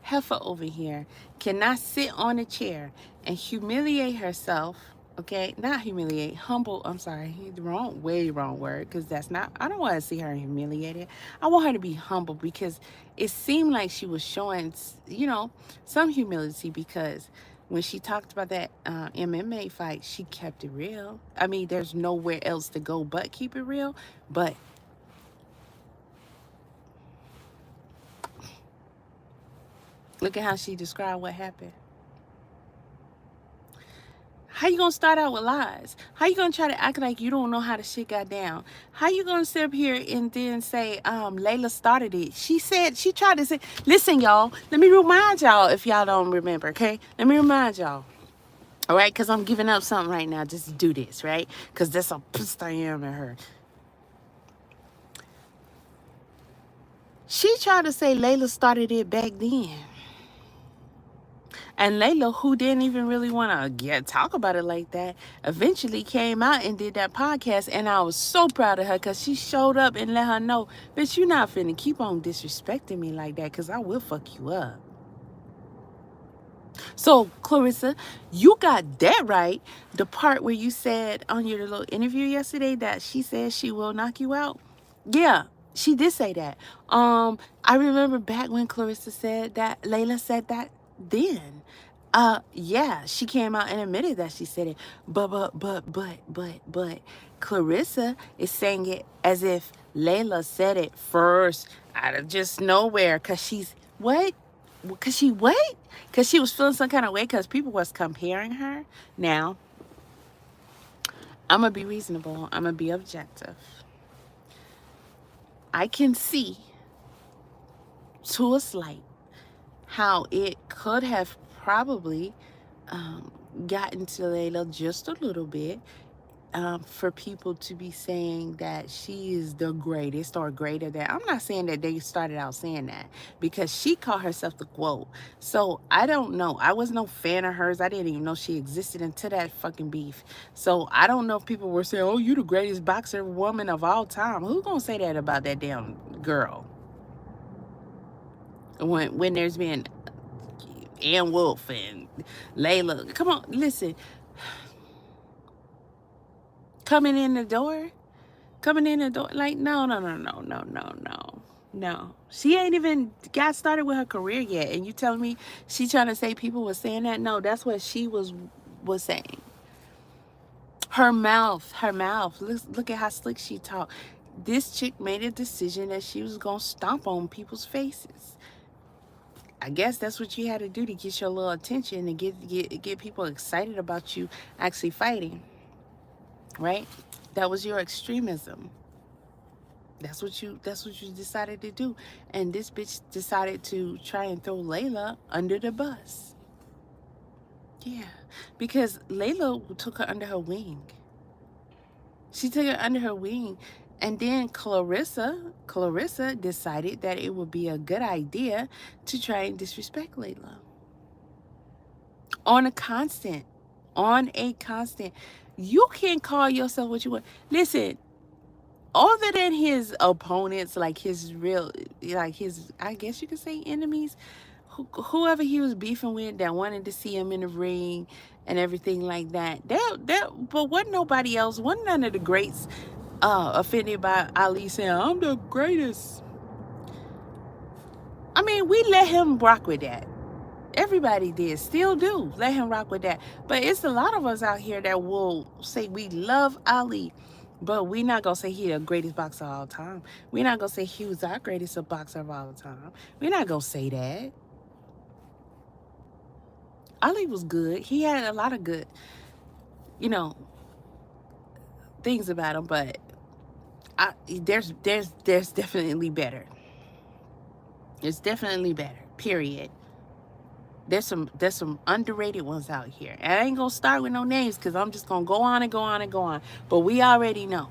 heifer over here cannot sit on a chair and humiliate herself Okay, not humiliate, humble. I'm sorry, the wrong, way wrong word, because that's not, I don't want to see her humiliated. I want her to be humble, because it seemed like she was showing, you know, some humility, because when she talked about that MMA fight, she kept it real. I mean, there's nowhere else to go but keep it real. But look at how she described what happened. How you gonna start out with lies? How you gonna try to act like you don't know how the shit got down? How you gonna sit up here and then say, Layla started it? She said, she tried to say, listen, y'all, let me remind y'all if y'all don't remember, okay? Let me remind y'all. All right, because I'm giving up something right now just to do this, right? Because that's how pissed I am at her. She tried to say Layla started it back then. And Layla, who didn't even really want to talk about it like that, eventually came out and did that podcast. And I was so proud of her because she showed up and let her know, bitch, you're not finna keep on disrespecting me like that because I will fuck you up. So, Clarissa, you got that right. The part where you said on your little interview yesterday that she said she will knock you out. Yeah, she did say that. I remember back when Clarissa said that, Layla said that then. Yeah, she came out and admitted that she said it. But Clarissa is saying it as if Layla said it first out of just nowhere. Cause she's what? Cause she what? Cause she was feeling some kind of way because people was comparing her. Now, I'm gonna be reasonable. I'm gonna be objective. I can see to a slight how it could have probably gotten to Layla just a little bit for people to be saying that she is the greatest or greater than. I'm not saying that they started out saying that because she called herself the quote. So I don't know. I was no fan of hers. I didn't even know she existed until that fucking beef. So I don't know if people were saying, oh, you the greatest boxer woman of all time. Who gonna say that about that damn girl? When there's been Ann Wolf and Layla. Come on, listen. Coming in the door, like no. She ain't even got started with her career yet, and you telling me she trying to say people were saying that? No, that's what she was saying. Her mouth. Look at how slick she talked. This chick made a decision that she was gonna stomp on people's faces. I guess that's what you had to do to get your little attention and get people excited about you actually fighting, right? That was your extremism. That's what you decided to do. And this bitch decided to try and throw Layla under the bus. Yeah, because Layla took her under her wing. She took her under her wing. And then Clarissa decided that it would be a good idea to try and disrespect Layla. On a constant. You can't call yourself what you want. Listen, other than his opponents, like his real, like his, I guess you could say enemies, whoever he was beefing with that wanted to see him in the ring and everything like that. But wasn't nobody else, wasn't none of the greats offended by Ali saying, I'm the greatest. I mean, we let him rock with that. Everybody did, still do. Let him rock with that. But it's a lot of us out here that will say we love Ali, but we're not going to say he the greatest boxer of all time. We're not going to say he was our greatest boxer of all time. We're not going to say that. Ali was good. He had a lot of good, you know, things about him, but there's definitely better. It's definitely better, period. There's some underrated ones out here. And I ain't gonna start with no names because I'm just gonna go on and go on and go on. But we already know.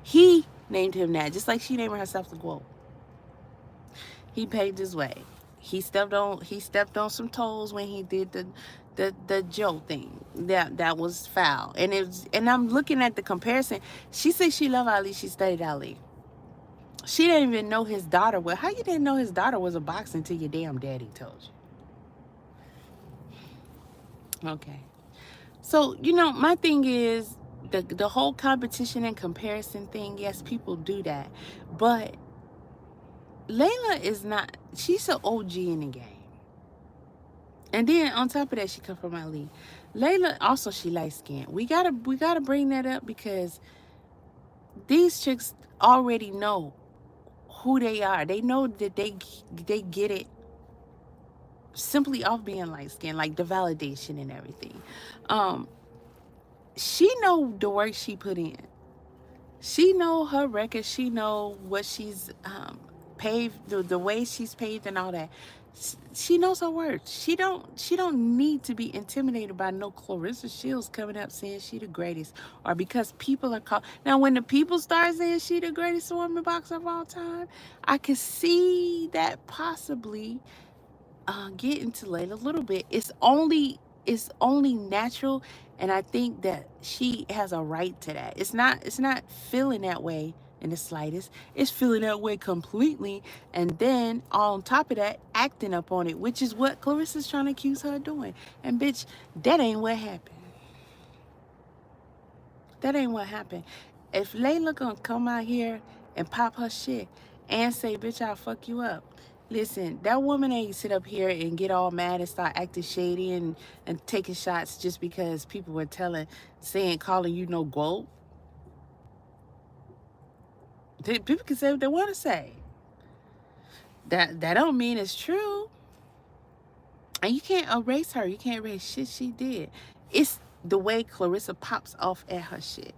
He named him that, just like she named herself the quote. He paved his way. He stepped on some toes when he did the Joe thing. That was foul. And I'm looking at the comparison. She said she loved Ali, she studied Ali. She didn't even know his daughter. Well, how you didn't know his daughter was a boxer until your damn daddy told you? Okay. So, you know, my thing is the whole competition and comparison thing. Yes, people do that. But Layla is not, she's an OG in the game. And then on top of that, she come from Ali. Layla also, she light skinned. We gotta bring that up because these chicks already know who they are. They know that they get it simply off being light skinned, like the validation and everything. Um, she know the work she put in. She know her record. She know what she's paved, the way she's paved and all that. She knows her worth. She don't need to be intimidated by no Clarissa Shields coming up saying she the greatest, or because people are called. Now when the people start saying she the greatest woman boxer of all time, I could see that possibly get into Layla a little bit. It's only natural, and I think that she has a right to that. It's not feeling that way in the slightest. It's feeling that way completely, and then on top of that, acting up on it, which is what Clarissa's trying to accuse her of doing. And bitch, that ain't what happened. That ain't what happened. If Layla gonna come out here and pop her shit and say, bitch, I'll fuck you up. Listen, that woman ain't sit up here and get all mad and start acting shady and taking shots just because people were calling you no goat. People can say what they want to say. That don't mean it's true. And you can't erase her. You can't erase shit she did. It's the way Clarissa pops off at her shit.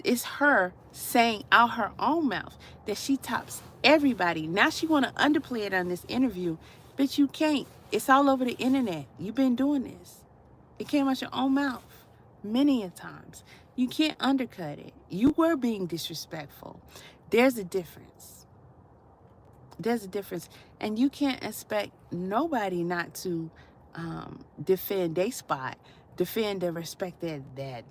It's her saying out her own mouth that she tops everybody. Now she want to underplay it on this interview, but you can't. It's all over the internet. You've been doing this. It came out your own mouth many a times. You can't undercut it. You were being disrespectful. There's a difference. There's a difference. And you can't expect nobody not to defend their spot, defend the respect that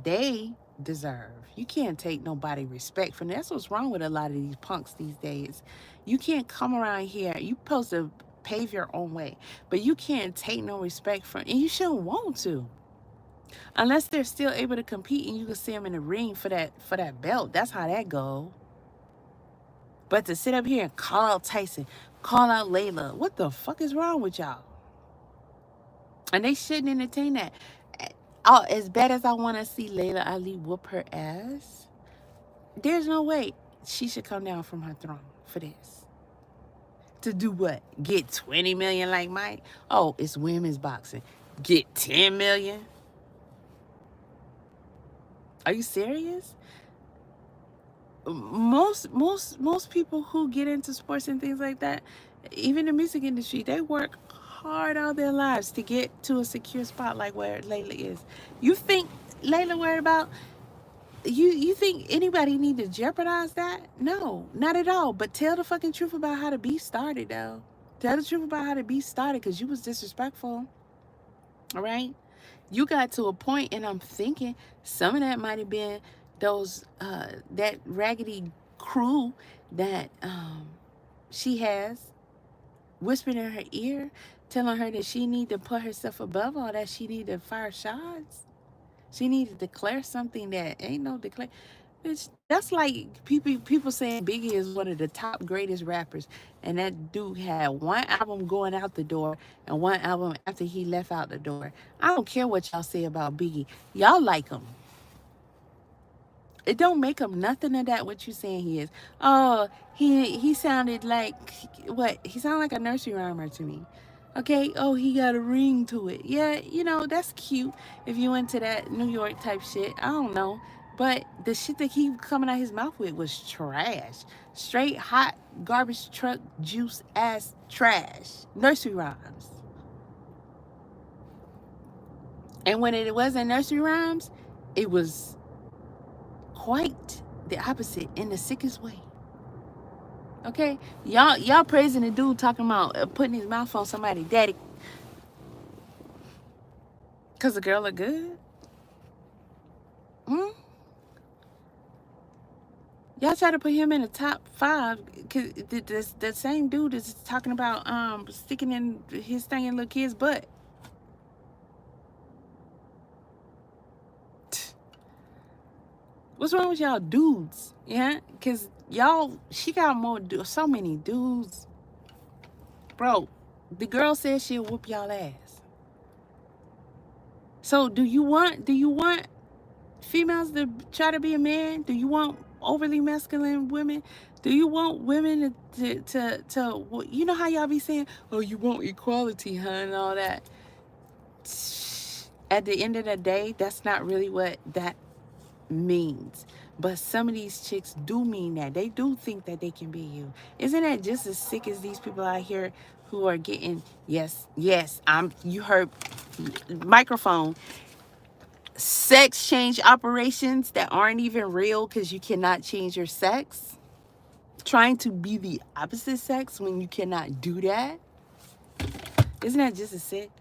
they deserve. You can't take nobody respect from that. That's what's wrong with a lot of these punks these days. You can't come around here. You supposed to pave your own way, but you can't take no respect from, and you shouldn't want to, unless they're still able to compete and you can see them in the ring for that belt. That's how that go. But to sit up here and call out Tyson, call out Layla, what the fuck is wrong with y'all? And they shouldn't entertain that. As bad as I want to see Layla Ali whoop her ass, there's no way she should come down from her throne for this. To do what? Get 20 million like Mike? Oh, it's women's boxing. Get 10 million? Are you serious? Most people who get into sports and things like that, even the music industry, they work hard all their lives to get to a secure spot like where Layla is. You think Layla worried about, you think anybody need to jeopardize that? No, not at all. But tell the fucking truth about how the beef started, though. Tell the truth about how the beef started, because you was disrespectful. All right? You got to a point, and I'm thinking some of that might have been those that raggedy crew that she has whispering in her ear, telling her that she need to put herself above all that. She need to fire shots. She need to declare something that ain't no declare. Bitch, that's like people saying Biggie is one of the top greatest rappers, and that dude had one album going out the door and one album after he left out the door. I don't care what y'all say about Biggie. Y'all like him. It don't make him nothing of that what you saying he is. Oh, he sounded like what? He sounded like a nursery rhymer to me. Okay, oh, he got a ring to it. Yeah, that's cute if you into that New York type shit. I don't know. But the shit that he coming out his mouth with was trash. Straight hot garbage truck juice ass trash. Nursery rhymes. And when it wasn't nursery rhymes, it was quite the opposite in the sickest way. Okay? Y'all praising the dude talking about putting his mouth on somebody's daddy because the girl look good? Hmm? Y'all try to put him in the top 5 because the same dude is talking about sticking in his thing in little kid's butt. What's wrong with y'all dudes? Yeah, because y'all, she got so many dudes. Bro, the girl said she'll whoop y'all ass. So do you want females to try to be a man? Do you want overly masculine women? Do you want women to you know how y'all be saying, oh, you want equality, huh, and all that? At the end of the day, that's not really what that means. But some of these chicks do mean that. They do think that they can be you. Isn't that just as sick as these people out here who are getting, you heard microphone, sex change operations that aren't even real because you cannot change your sex? Trying to be the opposite sex when you cannot do that? Isn't that just as sick?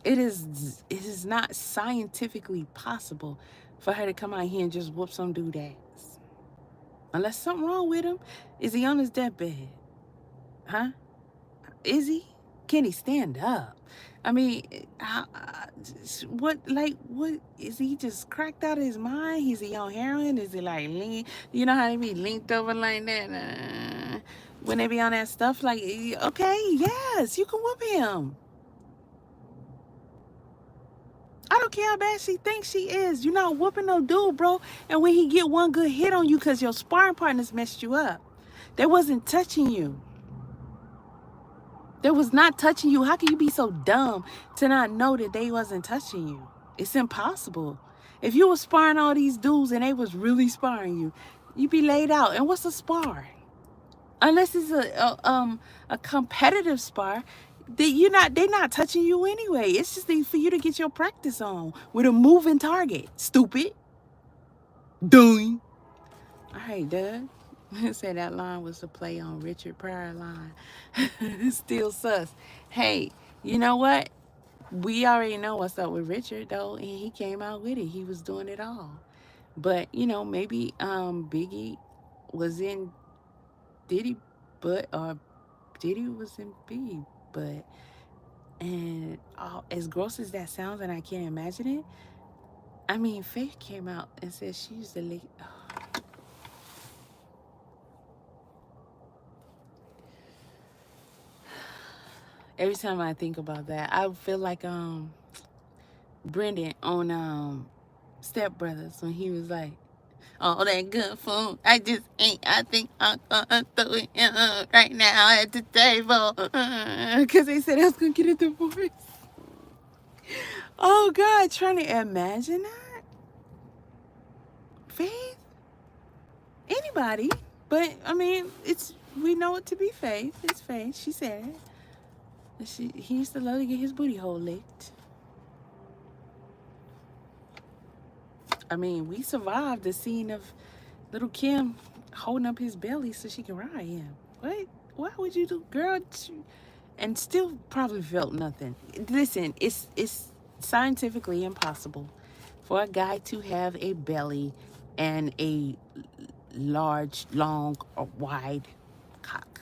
It is not scientifically possible for her to come out here and just whoop some dude ass. Unless something wrong with him. Is he on his deathbed? Huh? Is he? Can he stand up? I mean, what is he just cracked out of his mind? Is he on heroin? Is he like lean? You know how they be linked over like that? When they be on that stuff, like, okay, yes, you can whoop him. I don't care how bad she thinks she is. You're not whooping no dude, bro. And when he get one good hit on you because your sparring partners messed you up, they wasn't touching you. They was not touching you. How can you be so dumb to not know that they wasn't touching you? It's impossible. If you was sparring all these dudes and they was really sparring you, you'd be laid out. And what's a spar? Unless it's a competitive spar, they're not touching you anyway. It's just for you to get your practice on with a moving target. Stupid. Doing. All right, Doug. Say that line was a play on Richard Pryor line. Still sus. Hey, you know what? We already know what's up with Richard though, and he came out with it. He was doing it all. But maybe Biggie was in Diddy, or Diddy was in Biggie, but and as gross as that sounds, and I can't imagine it. I mean, Faith came out and said she used to lick. Every time I think about that, I feel like Brendan on Step Brothers when he was like, all that good food, I think I'm gonna throw it right now at the table. Because they said I was gonna get a divorce. Oh God, trying to imagine that. Faith? Anybody. But I mean, we know it to be Faith. It's Faith. She said it. He used to love to get his booty hole licked. I mean, we survived the scene of little Kim holding up his belly so she can ride him. What? Why would you do, girl? And still probably felt nothing. Listen, it's scientifically impossible for a guy to have a belly and a large, long, or wide cock.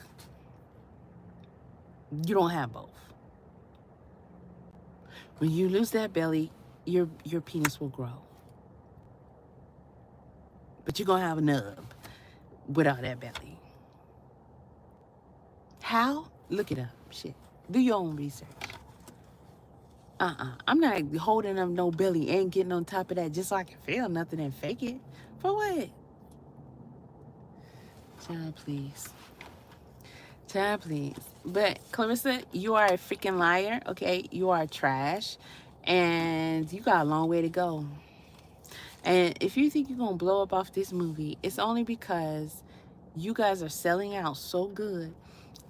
You don't have both. When you lose that belly, your penis will grow. But you're going to have a nub without that belly. How? Look it up. Shit. Do your own research. I'm not holding up no belly and getting on top of that just so I can feel nothing and fake it. For what? Child, please. Child, please. But, Clarissa, you are a freaking liar, okay? You are trash. And you got a long way to go. And if you think you're going to blow up off this movie, it's only because you guys are selling out so good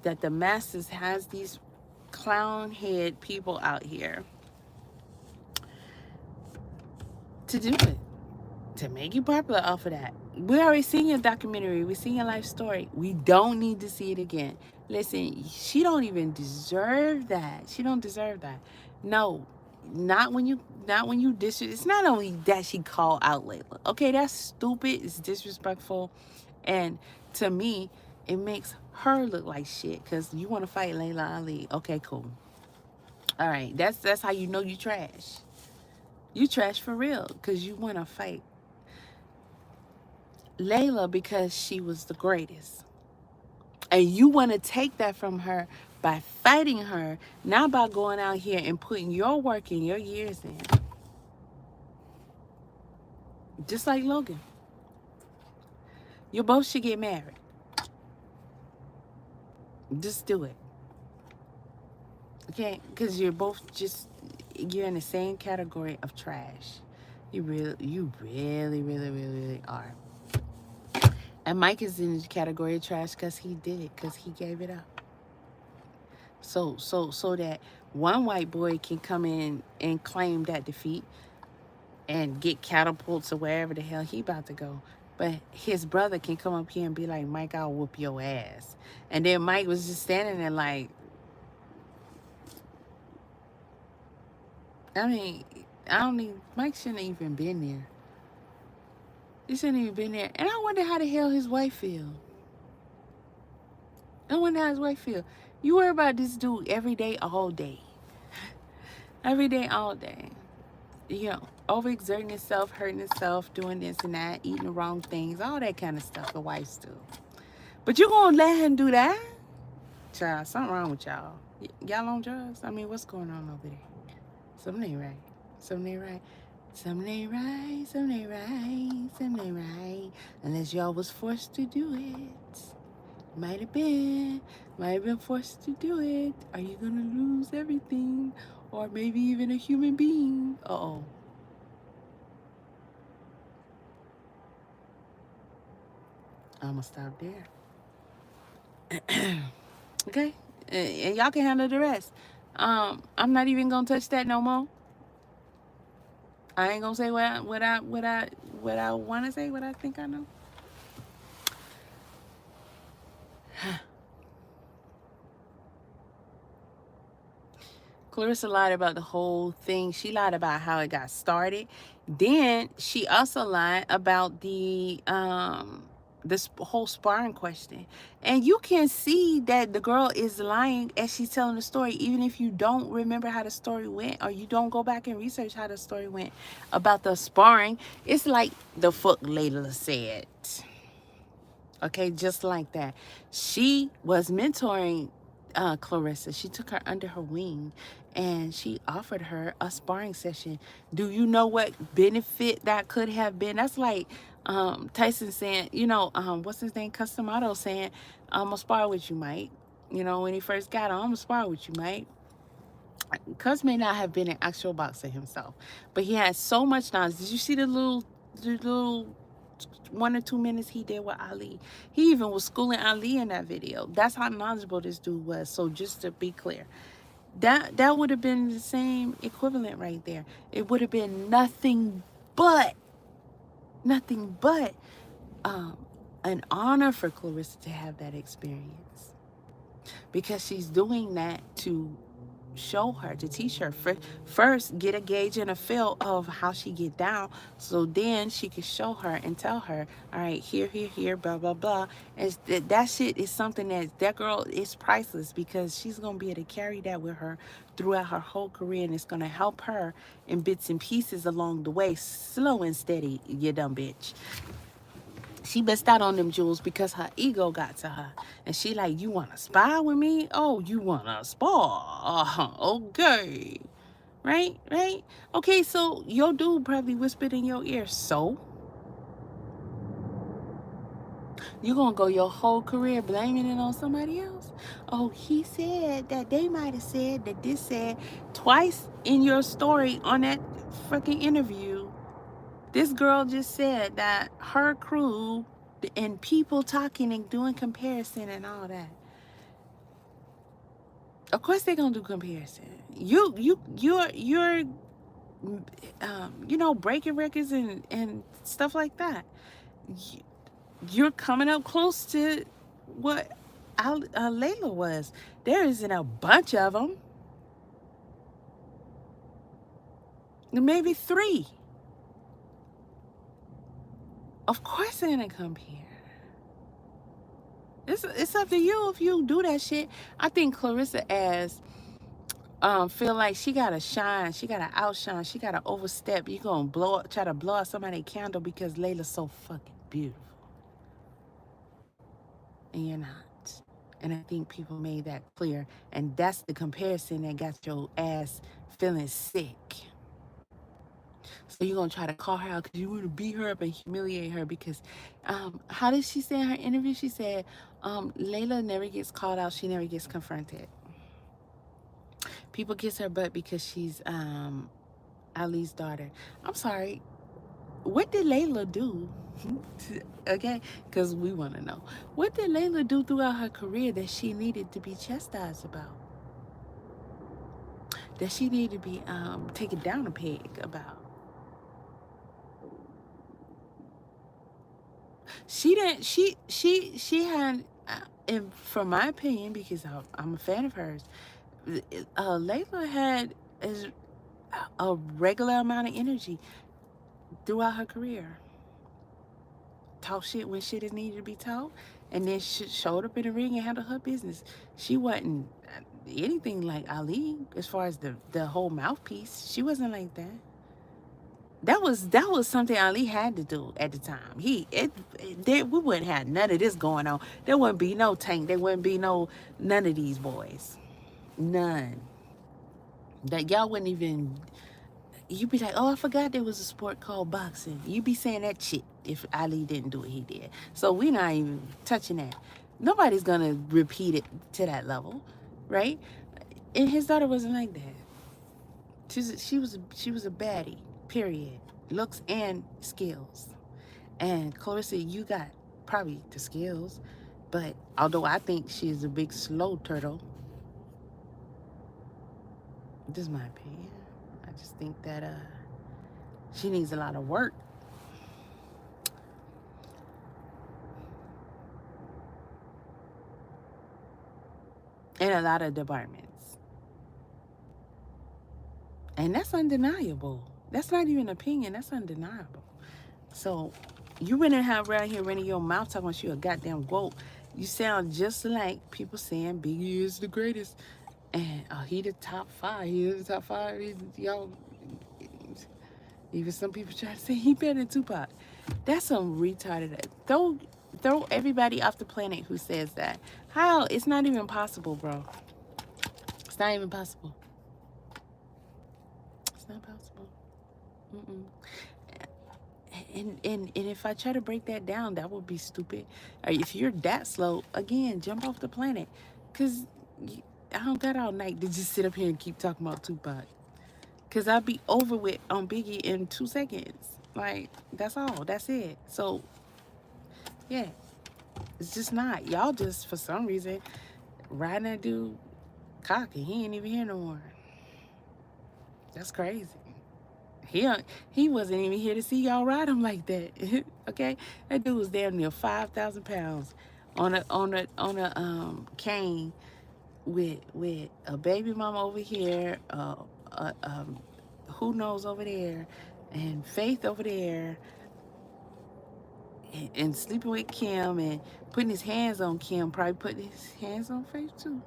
that the masses has these clown head people out here to do it, to make you popular off of that. We already seen your documentary. We seen your life story. We don't need to see it again. Listen, she don't even deserve that. She don't deserve that. No, not when you it's not only that she called out Layla. Okay, that's stupid. It's disrespectful. And to me, it makes her look like shit because you want to fight Layla Ali. Okay, cool. All right, that's how you know you trash. You trash for real because you want to fight Layla because she was the greatest. And you want to take that from her by fighting her, not by going out here and putting your work and your years in. Just like Logan. You both should get married. Just do it. Okay? Because you're both just, you're in the same category of trash. You really are. And Mike is in the category of trash because he did it, because he gave it up. So that one white boy can come in and claim that defeat and get catapulted to wherever the hell he about to go. But his brother can come up here and be like, Mike, I'll whoop your ass. And then Mike was just standing there like, I mean, Mike shouldn't have even been there. He shouldn't even been there. And I wonder how the hell his wife feel. I wonder how his wife feel. You worry about this dude every day, all day. Every day, all day. You know, overexerting himself, hurting himself, doing this and that, eating the wrong things, all that kind of stuff the wives do. But you gonna let him do that? Child, something wrong with y'all. Y'all on drugs? I mean, what's going on over there? Something ain't right. Something ain't right. Something ain't right. Something ain't right. Something ain't right. Unless y'all was forced to do it. Might have been forced to do it. Are you gonna lose everything? Or maybe even a human being? Uh-oh. I'm gonna stop there. Okay? And y'all can handle the rest. I'm not even gonna touch that no more. I ain't gonna say what I want to say, what I think I know. Clarissa lied about the whole thing. She lied about how it got started. Then she also lied about this whole sparring question. And you can see that the girl is lying as she's telling the story, even if you don't remember how the story went or you don't go back and research how the story went about the sparring. It's like the fuck Layla said. Okay, just like that. She was mentoring Clarissa. She took her under her wing and she offered her a sparring session. Do you know what benefit that could have been? That's like Tyson saying, you know, what's his name? Customato saying, I'm gonna spar with you, Mike. You know, when he first got on, I'm gonna spar with you, Mike. Cuz may not have been an actual boxer himself, but he had so much knowledge. Did you see the little 1 or 2 minutes he did with Ali? He even was schooling Ali in that video. That's how knowledgeable this dude was. So just to be clear, that would have been the same equivalent right there. It would have been nothing but an honor for Clarissa to have that experience, because she's doing that to show her, to teach her, first get a gauge and a feel of how she get down, so then she can show her and tell her, all right, here, blah blah blah. And that shit is something that girl is priceless, because she's gonna be able to carry that with her throughout her whole career, and it's gonna help her in bits and pieces along the way, slow and steady, you dumb bitch. She missed out on them jewels because her ego got to her. And she like, you want to spar with me? Oh, you want to spar? Okay. Right? Okay, so your dude probably whispered in your ear, so? You going to go your whole career blaming it on somebody else? Oh, he said that they might have said that this said twice in your story on that freaking interview. This girl just said that her crew and people talking and doing comparison and all that. Of course they're gonna do comparison. You're you know, breaking records and stuff like that. You're coming up close to what Layla was. There isn't a bunch of them. Maybe 3. Of course they're gonna compare. It's up to you if you do that shit. I think Clarissa, as feel like she gotta shine, she gotta outshine, she gotta overstep. You gonna try to blow out somebody's candle because Layla's so fucking beautiful, and you're not. And I think people made that clear, and that's the comparison that got your ass feeling sick. So you're gonna try to call her out because you want to beat her up and humiliate her because, how did she say in her interview? She said, Layla never gets called out, she never gets confronted. People kiss her butt because she's Ali's daughter. I'm sorry. What did Layla do? Okay, because we want to know. What did Layla do throughout her career that she needed to be chastised about? That she needed to be taken down a peg about? She didn't. She had, and from my opinion, because I'm a fan of hers, Layla had a regular amount of energy throughout her career. Talk shit when shit is needed to be told, and then she showed up in the ring and handled her business. She wasn't anything like Ali as far as the whole mouthpiece. She wasn't like that. That was something Ali had to do at the time. We wouldn't have none of this going on. There wouldn't be no Tank. There wouldn't be none of these boys. None. That y'all wouldn't even. You'd be like, oh, I forgot there was a sport called boxing. You'd be saying that shit if Ali didn't do what he did. So we're not even touching that. Nobody's gonna repeat it to that level, right? And his daughter wasn't like that. She was a baddie, period. Looks and skills. And Clarissa, you got probably the skills, but although I think she's a big slow turtle, this is my opinion. I just think that she needs a lot of work. In a lot of departments. And that's undeniable. That's not even an opinion, that's undeniable. So you wouldn't have around here running your mouth talking about you a goddamn woke. You sound just like people saying Biggie is the greatest. And he the top five. He is the top five. Y'all, even some people try to say he better than Tupac. That's some retarded. Throw everybody off the planet who says that. How? It's not even possible, bro. It's not even possible. It's not possible. Mm-mm. And if I try to break that down, that would be stupid. If you're that slow, again, jump off the planet. Because I don't got all night to just sit up here and keep talking about Tupac. Because I'll be over with on Biggie in 2 seconds. Like, that's all. That's it. So, yeah. It's just not. Y'all just, for some reason, riding that dude cocky. He ain't even here no more. That's crazy. He wasn't even here to see y'all ride him like that. Okay, that dude was damn near 5,000 pounds on a cane with a baby mama over here, who knows over there, and Faith over there, and sleeping with Kim and putting his hands on Kim, probably putting his hands on Faith too.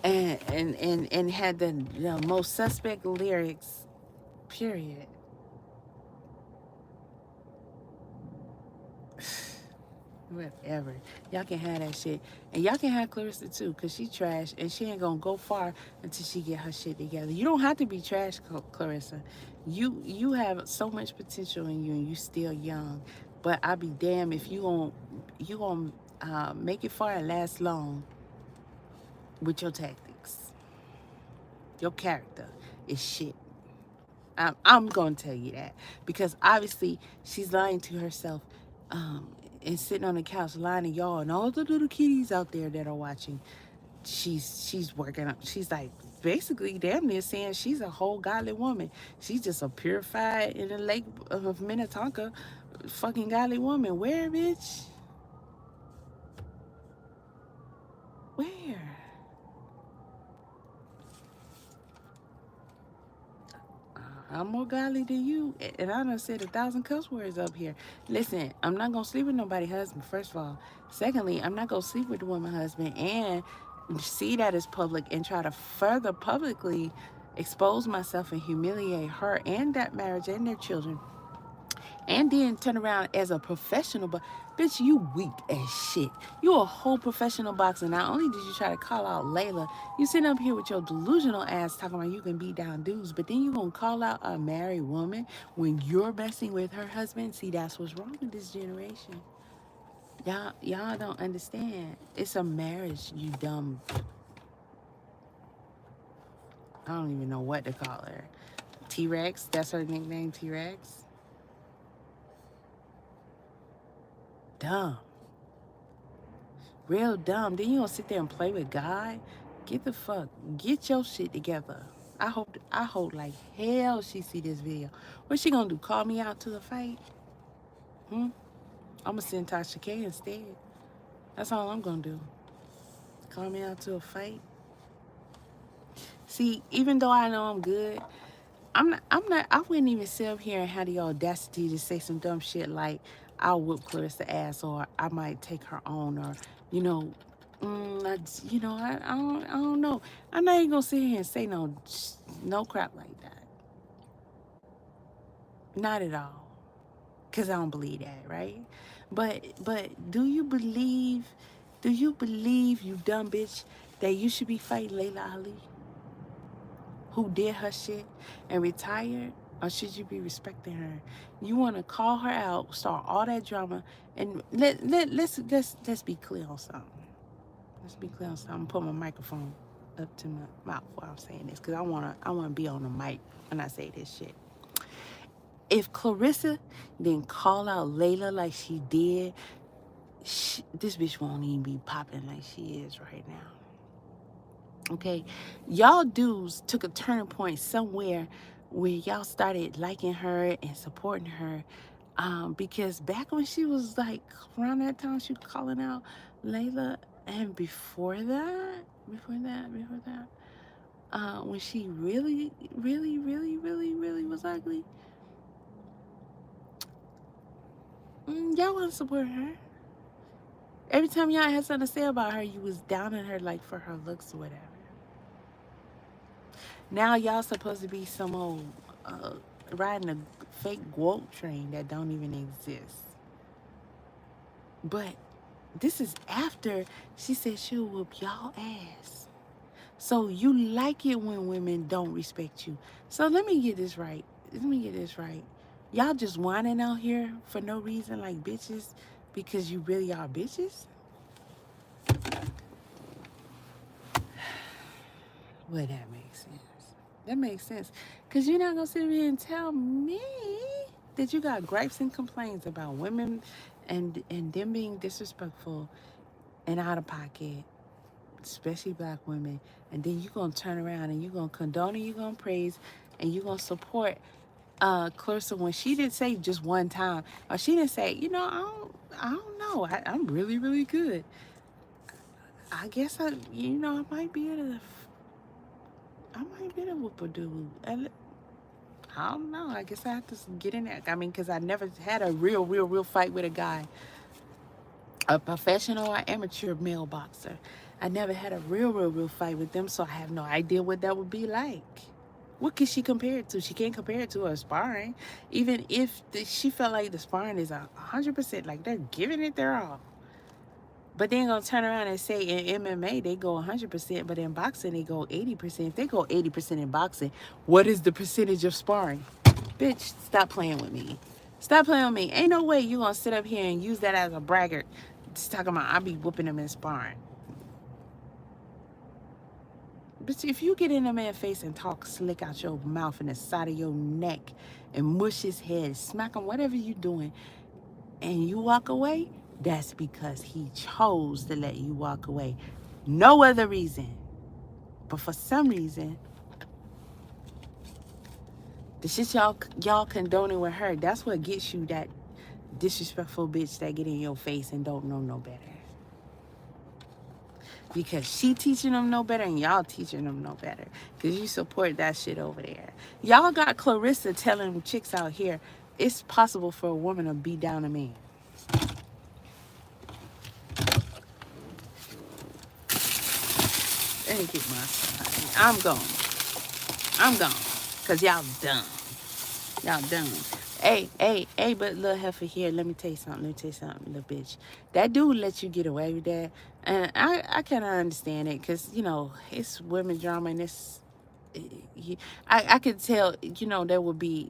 And had the most suspect lyrics, period. Whatever. Y'all can have that shit. And y'all can have Clarissa too, because she trash and she ain't gonna go far until she get her shit together. You don't have to be trash, Clarissa. You have so much potential in you and you still young. But I'll be damned if you gonna make it far and last long with your tactics. Your character is shit. I'm going to tell you that because obviously she's lying to herself, and sitting on the couch lying to y'all and all the little kitties out there that are watching. She's working up. She's like basically damn near saying she's a whole godly woman. She's just a purified in the lake of Minnetonka fucking godly woman. Where, bitch? Where? I'm more godly than you, and I done said 1,000 cuss words up here. Listen, I'm not gonna sleep with nobody's husband, first of all. Secondly, I'm not gonna sleep with the woman's husband and see that as public and try to further publicly expose myself and humiliate her and that marriage and their children, and then turn around as a professional. But bitch, you weak as shit. You a whole professional boxer. Not only did you try to call out Layla, you sitting up here with your delusional ass talking about you can beat down dudes, but then you gonna call out a married woman when you're messing with her husband. See, that's what's wrong with this generation. Y'all don't understand. It's a marriage, you dumb. I don't even know what to call her. T-Rex, that's her nickname, T-Rex. Dumb. Real dumb. Then you gonna sit there and play with God? Get your shit together. I hope like hell she see this video. What's she gonna do? Call me out to the fight? I'm gonna send Tasha K instead. That's all I'm gonna do. Call me out to a fight. See, even though I know I'm good, I wouldn't even sit up here and have the audacity to say some dumb shit like, I'll whoop Clarissa's ass, or I might take her on, or, I don't know. I'm not even gonna sit here and say no crap like that. Not at all. Because I don't believe that, right? But do you believe, you dumb bitch, that you should be fighting Layla Ali, who did her shit and retired? Or should you be respecting her? You want to call her out, start all that drama, and let's be clear on something. Let's be clear on something. I'm gonna put my microphone up to my mouth while I'm saying this, because I wanna be on the mic when I say this shit. If Clarissa didn't call out Layla like she did, this bitch won't even be popping like she is right now. Okay, y'all dudes took a turning point somewhere where y'all started liking her and supporting her, because back when she was like around that time, she was calling out Layla, and before that, when she really was ugly, y'all wasn't supporting her. Every time y'all had something to say about her, you was down on her like for her looks or whatever. Now y'all supposed to be some old riding a fake woke train that don't even exist. But this is after she said she'll whoop y'all ass. So you like it when women don't respect you. So let me get this right. Y'all just whining out here for no reason like bitches because you really are bitches? Well, that makes sense. That makes sense. Because you're not going to sit here and tell me that you got gripes and complaints about women and them being disrespectful and out of pocket, especially black women. And then you're going to turn around and you're going to condone and you're going to praise and you're going to support Clarissa when she didn't say just one time. Or she didn't say, I don't know. I'm really, really good. I guess I might be able to whoop a dude. I don't know. I guess I have to get in there. I mean, because I never had a real fight with a guy, a professional or amateur male boxer. I never had a real fight with them, so I have no idea what that would be like. What can she compare it to? She can't compare it to her sparring. Even if she felt like the sparring is 100%, like they're giving it their all. But then gonna turn around and say in MMA they go 100%, but in boxing they go 80%. If they go 80% in boxing, what is the percentage of sparring? Bitch, stop playing with me. Stop playing with me. Ain't no way you gonna sit up here and use that as a braggart. Just talking about I be whooping them in sparring. But if you get in a man's face and talk slick out your mouth and the side of your neck and mush his head, smack him, whatever you doing, and you walk away, that's because he chose to let you walk away. No other reason. But for some reason, the shit y'all condoning with her, that's what gets you that disrespectful bitch that get in your face and don't know no better. because she teaching them no better and y'all teaching them no better because you support that shit over there. Y'all got Clarissa telling chicks out here it's possible for a woman to beat down a man. Let me get my son. I'm gone because y'all dumb. Y'all dumb. Hey, but little heifer here, let me tell you something, little bitch. That dude let you get away with that. And I kind of understand it because, you know, it's women drama and it's, I could tell, you know, there would be,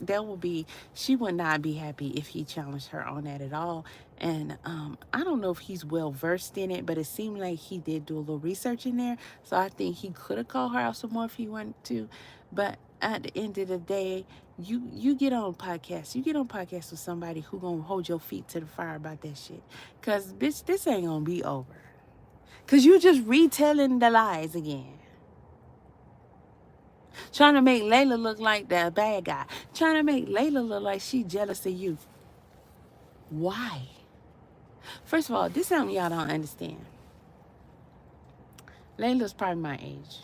there will be, she would not be happy if he challenged her on that at all. And I don't know if he's well versed in it, but it seemed like he did do a little research in there. So I think he could have called her out some more if he wanted to. But at the end of the day, you get on podcasts. You get on podcasts with somebody who gonna hold your feet to the fire about that shit. Cause bitch, this ain't gonna be over. Cause you just retelling the lies again. Trying to make Layla look like the bad guy. Trying to make Layla look like she jealous of you. Why? First of all, this is something y'all don't understand. Layla's probably my age.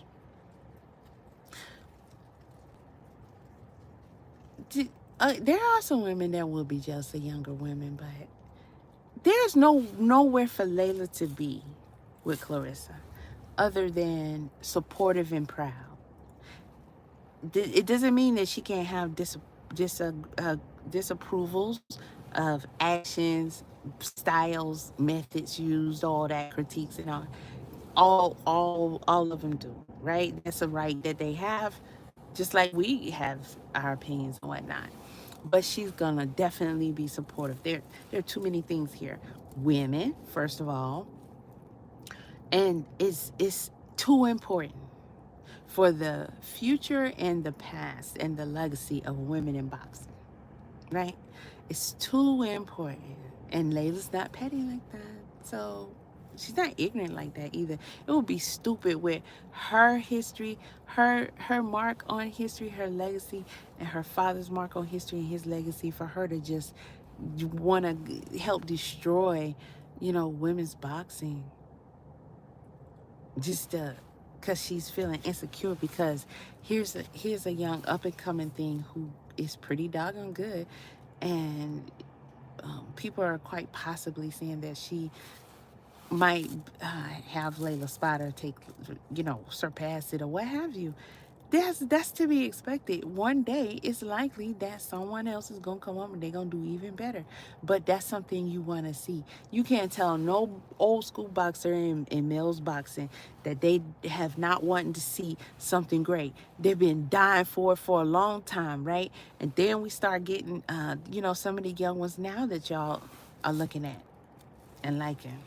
There are some women that will be jealous of younger women, but there's nowhere for Layla to be with Clarissa other than supportive and proud. It doesn't mean that she can't have disapprovals of actions, styles, methods used, all that, critiques and all of them do, right? That's a right that they have, just like we have our opinions and whatnot. But she's gonna definitely be supportive. There are too many things here. Women, first of all, and it's too important for the future and the past and the legacy of women in boxing, right? It's too important. And Layla's not petty like that. So she's not ignorant like that either. It would be stupid with her history, her mark on history, her legacy, and her father's mark on history and his legacy for her to just want to help destroy, you know, women's boxing. Just because she's feeling insecure because here's a young up and coming thing who is pretty doggone good, and people are quite possibly saying that she might have Layla Spotter take, you know, surpass it or what have you. That's to be expected. One day it's likely that someone else is gonna come up and they're gonna do even better. But that's something you wanna see. You can't tell no old school boxer in males boxing that they have not wanting to see something great. They've been dying for it for a long time, right? And then we start getting you know, some of the young ones now that y'all are looking at and liking.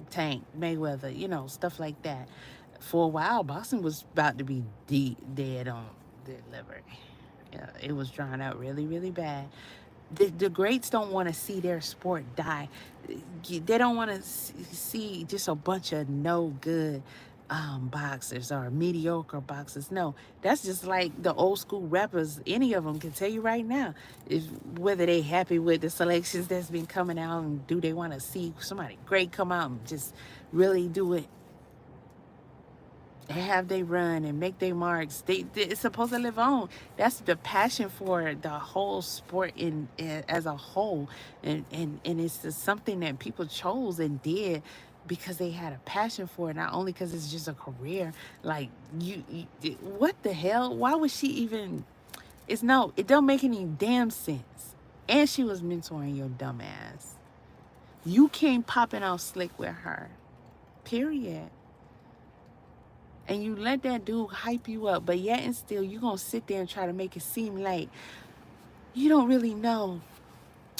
Tank, Mayweather, you know, stuff like that. For a while, boxing was about to be dead on delivery. Yeah, it was drawn out really, really bad. The greats don't want to see their sport die. They don't want to see just a bunch of no good boxers or mediocre boxers. No, that's just like the old school rappers. Any of them can tell you right now if whether they happy with the selections that's been coming out and do they want to see somebody great come out and just really do it. Have they run and make their marks. It's supposed to live on. That's the passion for the whole sport in as a whole, and it's just something that people chose and did because they had a passion for it, not only because it's just a career. Like you, what the hell? Why would she even? It don't make any damn sense. And she was mentoring your dumb ass. You came popping out slick with her. Period. And you let that dude hype you up, but yet and still you gonna sit there and try to make it seem like you don't really know.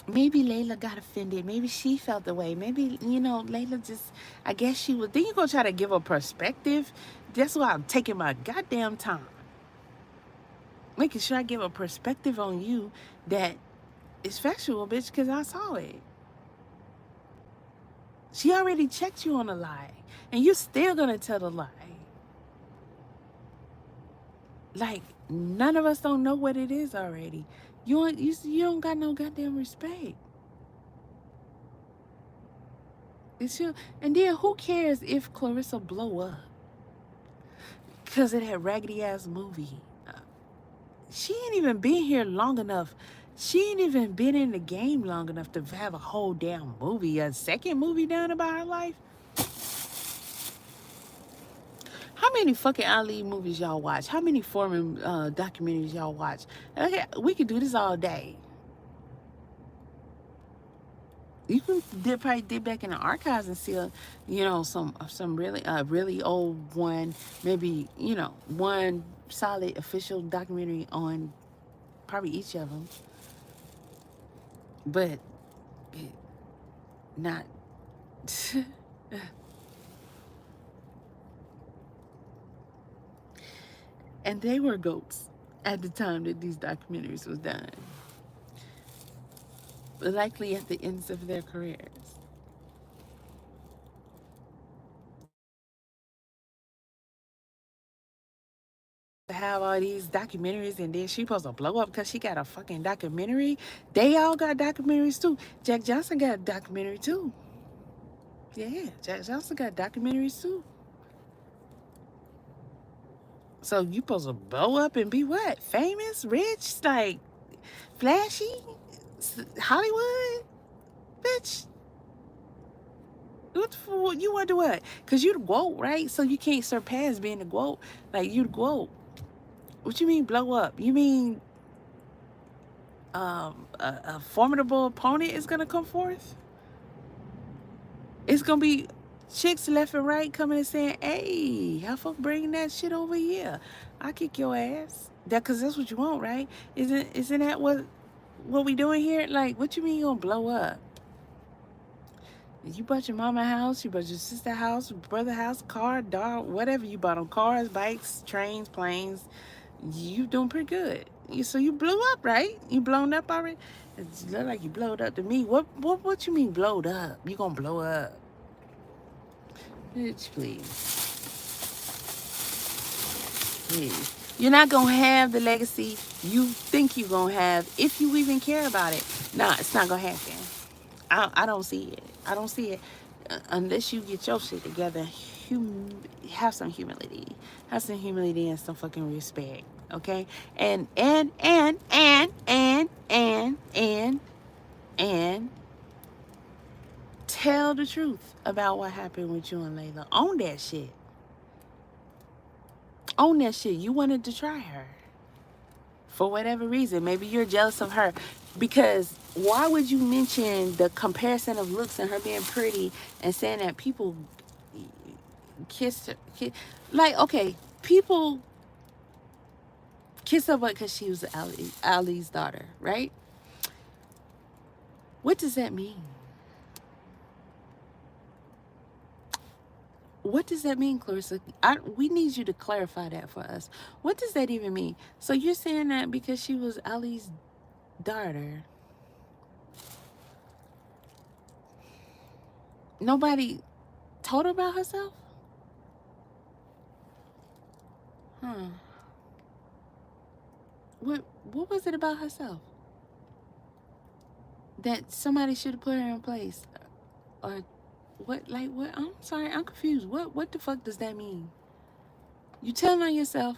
Maybe Layla got offended. Maybe she felt the way. Maybe, you know, Layla just, I guess she was. Then you gonna try to give a perspective. That's why I'm taking my goddamn time. Making sure I give a perspective on you that is factual, bitch, because I saw it. She already checked you on a lie. And you still gonna tell the lie. Like, none of us don't know what it is already. You don't got no goddamn respect. It's you. And then who cares if Clarissa blow up? Because of that raggedy ass movie. She ain't even been here long enough. She ain't even been in the game long enough to have a whole damn movie, a second movie down about her life. How many fucking Ali movies y'all watch? How many Foreman documentaries y'all watch? Okay, we could do this all day. You can probably dig back in the archives and see, you know, some really really old one, maybe, you know, one solid official documentary on probably each of them, but not. And they were goats at the time that these documentaries was done, likely at the ends of their careers. To have all these documentaries and then she supposed to blow up because she got a fucking documentary. They all got documentaries too. Jack Johnson got a documentary too. Yeah, Jack Johnson got documentaries too. So you supposed to blow up and be what? Famous, rich, like flashy, Hollywood, bitch. What for? You want to do what? Cause you the GOAT, right? So you can't surpass being the GOAT. Like you the GOAT. What you mean blow up? You mean a formidable opponent is gonna come forth? It's gonna be chicks left and right coming and saying, "Hey, how fuck bringing that shit over here? I kick your ass." That, cause that's what you want, right? Isn't that what we doing here? Like, what you mean you gonna blow up? You bought your mama house, you bought your sister house, brother house, car, dog, whatever you bought on cars, bikes, trains, planes. You doing pretty good. So you blew up, right? You blown up already? It look like you blowed up to me. What you mean blowed up? You gonna blow up? Bitch, please. Please. You're not gonna have the legacy you think you're gonna have if you even care about it. Nah, it's not gonna happen. I don't see it. I don't see it unless you get your shit together. Have some humility. Have some humility and some fucking respect. Okay? And tell the truth about what happened with you and Layla. Own that shit. Own that shit. You wanted to try her. For whatever reason. Maybe you're jealous of her. Because why would you mention the comparison of looks and her being pretty and saying that people kissed her? Like, okay, people kiss her butt because she was Ali's daughter, right? What does that mean? What does that mean, Clarissa? We need you to clarify that for us. What does that even mean? So you're saying that because she was Ali's daughter, nobody told her about herself? Huh. What was it about herself that somebody should have put her in place? Or what? Like, what? I'm sorry, I'm confused. What the fuck does that mean? You telling on yourself?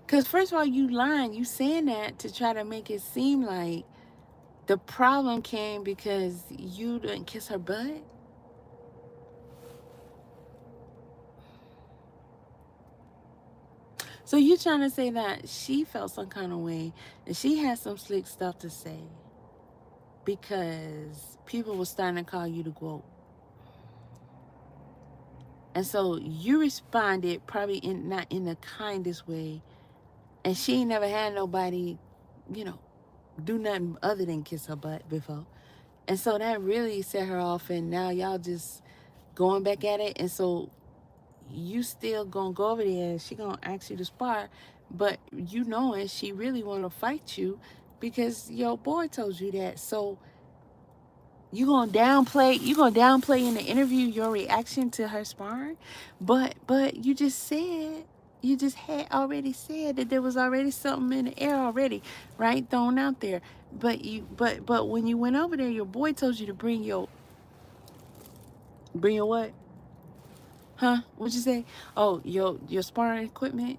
Because first of all, you lying. You saying that to try to make it seem like the problem came because you didn't kiss her butt. So you trying to say that she felt some kind of way and she had some slick stuff to say because people were starting to call you the GOAT. And so you responded probably not in the kindest way. And she ain't never had nobody, you know, do nothing other than kiss her butt before. And so that really set her off. And now y'all just going back at it. And so you still gonna go over there and she gonna ask you to spar, but you knowing she really wanna fight you because your boy told you that. So you gonna downplay in the interview your reaction to her sparring, but you just had already said that there was already something in the air already, right, thrown out there. But when you went over there, your boy told you to bring your Bring your what? Huh? What'd you say? Oh, your sparring equipment?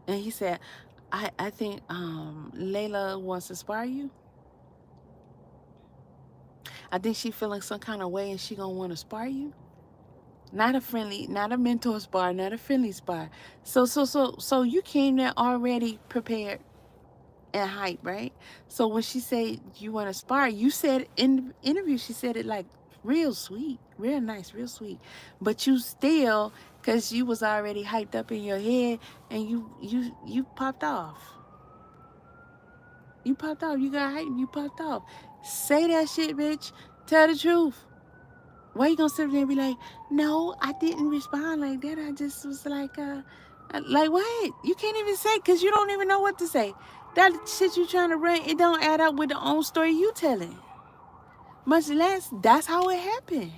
And he said, I think Layla wants to spar you. I think she feeling some kind of way and she gonna want to spar you. Not a friendly, not a mentor spar, not a friendly spar. So you came there already prepared and hype, right? So when she said you want to spar, you said in the interview, she said it like real sweet, real nice, real sweet. But you still, cause you was already hyped up in your head, and you popped off. You popped off. You got hyped. You popped off. Say that shit, bitch. Tell the truth. Why you gonna sit there and be like, no, I didn't respond like that. I just was like what? You can't even say because you don't even know what to say. That shit you trying to run, it don't add up with the own story you telling. Much less, that's how it happened.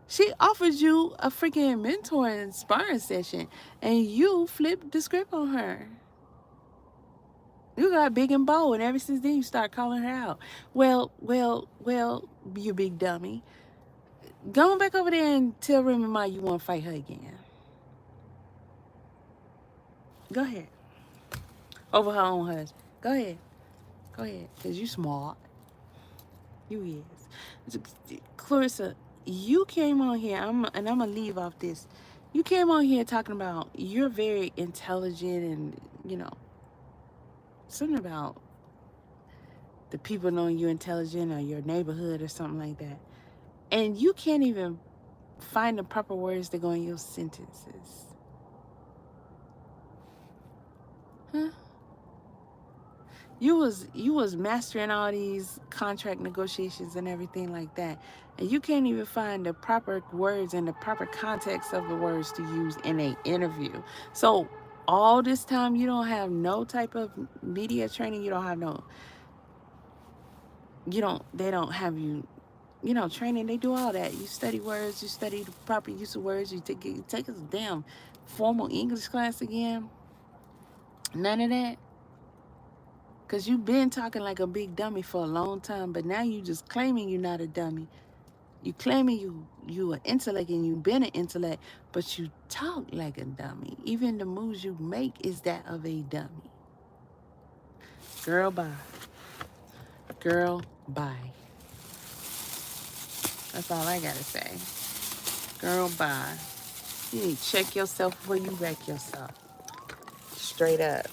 She offered you a freaking mentor and sparring session, and you flipped the script on her. You got big and bold, and ever since then you start calling her out. Well, you big dummy. Go on back over there and tell Remy Ma you want to fight her again. Go ahead. Over her own husband. Go ahead. Go ahead. Because you smart. You is. Clarissa, you came on here, and I'm going to leave off this. You came on here talking about you're very intelligent and, something about the people knowing you're intelligent or your neighborhood or something like that. And you can't even find the proper words to go in your sentences. Huh? You was mastering all these contract negotiations and everything like that, and you can't even find the proper words and the proper context of the words to use in an interview. So all this time you don't have no type of media training. You don't have no. You don't. They don't have you. Training. They do all that. You study words. You study the proper use of words. You take a damn formal English class again. None of that. Because you've been talking like a big dummy for a long time, but now you just claiming you're not a dummy. You claiming you an intellect and you've been an intellect, but you talk like a dummy. Even the moves you make is that of a dummy. Girl, bye. Girl, bye. That's all I gotta say. Girl, bye. You need to check yourself before you wreck yourself. Straight up.